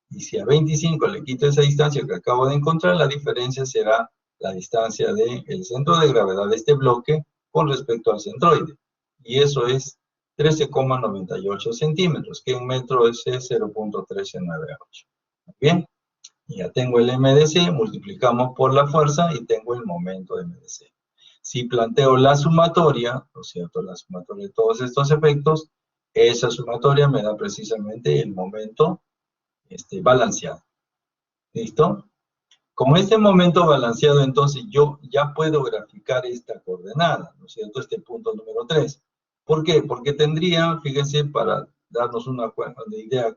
Y si a 25 le quito esa distancia que acabo de encontrar, la diferencia será la distancia del centro de gravedad de este bloque con respecto al centroide. Y eso es 13,98 centímetros, que en metro es 0.1398. Bien, ya tengo el MDC, multiplicamos por la fuerza y tengo el momento de MDC. Si planteo la sumatoria, ¿no es cierto? La sumatoria de todos estos efectos, esa sumatoria me da precisamente el momento balanceado. ¿Listo? Con este momento balanceado, entonces, yo ya puedo graficar esta coordenada, ¿no es cierto? Este punto número 3. ¿Por qué? Porque tendría, fíjense, para darnos una idea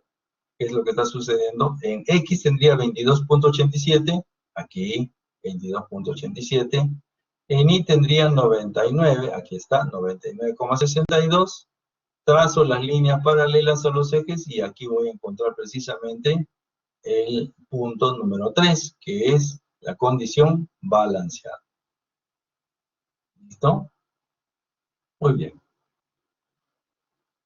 qué es lo que está sucediendo, en X tendría 22.87, aquí 22.87, en Y tendría 99, aquí está, 99,62, trazo las líneas paralelas a los ejes y aquí voy a encontrar precisamente el punto número 3, que es la condición balanceada. ¿Listo? Muy bien.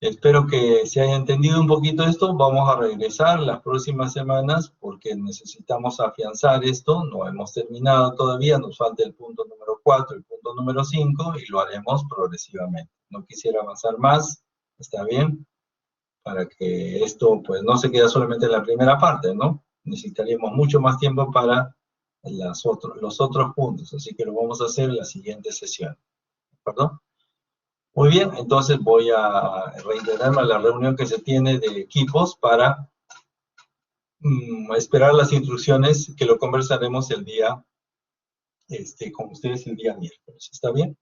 Espero que se haya entendido un poquito esto. Vamos a regresar las próximas semanas porque necesitamos afianzar esto. No hemos terminado todavía, nos falta el punto número 4, el punto número 5 y lo haremos progresivamente. No quisiera avanzar más, ¿está bien? Para que esto pues no se quede solamente en la primera parte, ¿no? Necesitaríamos mucho más tiempo para los otros puntos, así que lo vamos a hacer en la siguiente sesión. ¿De acuerdo? Muy bien, entonces voy a reiterarme a la reunión que se tiene de equipos para esperar las instrucciones que lo conversaremos el día, con ustedes el día miércoles. ¿Está bien?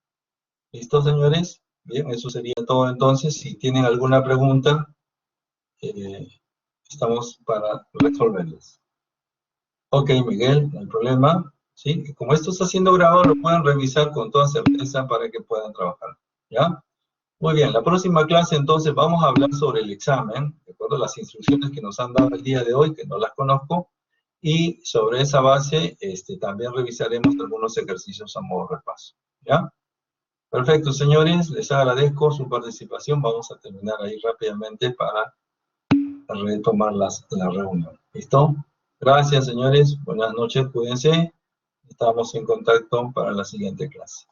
¿Listo, señores? Bien, eso sería todo entonces. Si tienen alguna pregunta, estamos para resolverlas. Ok, Miguel, no hay problema. ¿Sí? Y como esto está siendo grabado, lo pueden revisar con toda certeza para que puedan trabajar. ¿Ya? Muy bien, la próxima clase entonces vamos a hablar sobre el examen, de acuerdo a las instrucciones que nos han dado el día de hoy, que no las conozco, y sobre esa base también revisaremos algunos ejercicios a modo de repaso. ¿Ya? Perfecto, señores, les agradezco su participación. Vamos a terminar ahí rápidamente para retomar la reunión. ¿Listo? Gracias, señores. Buenas noches, cuídense. Estamos en contacto para la siguiente clase.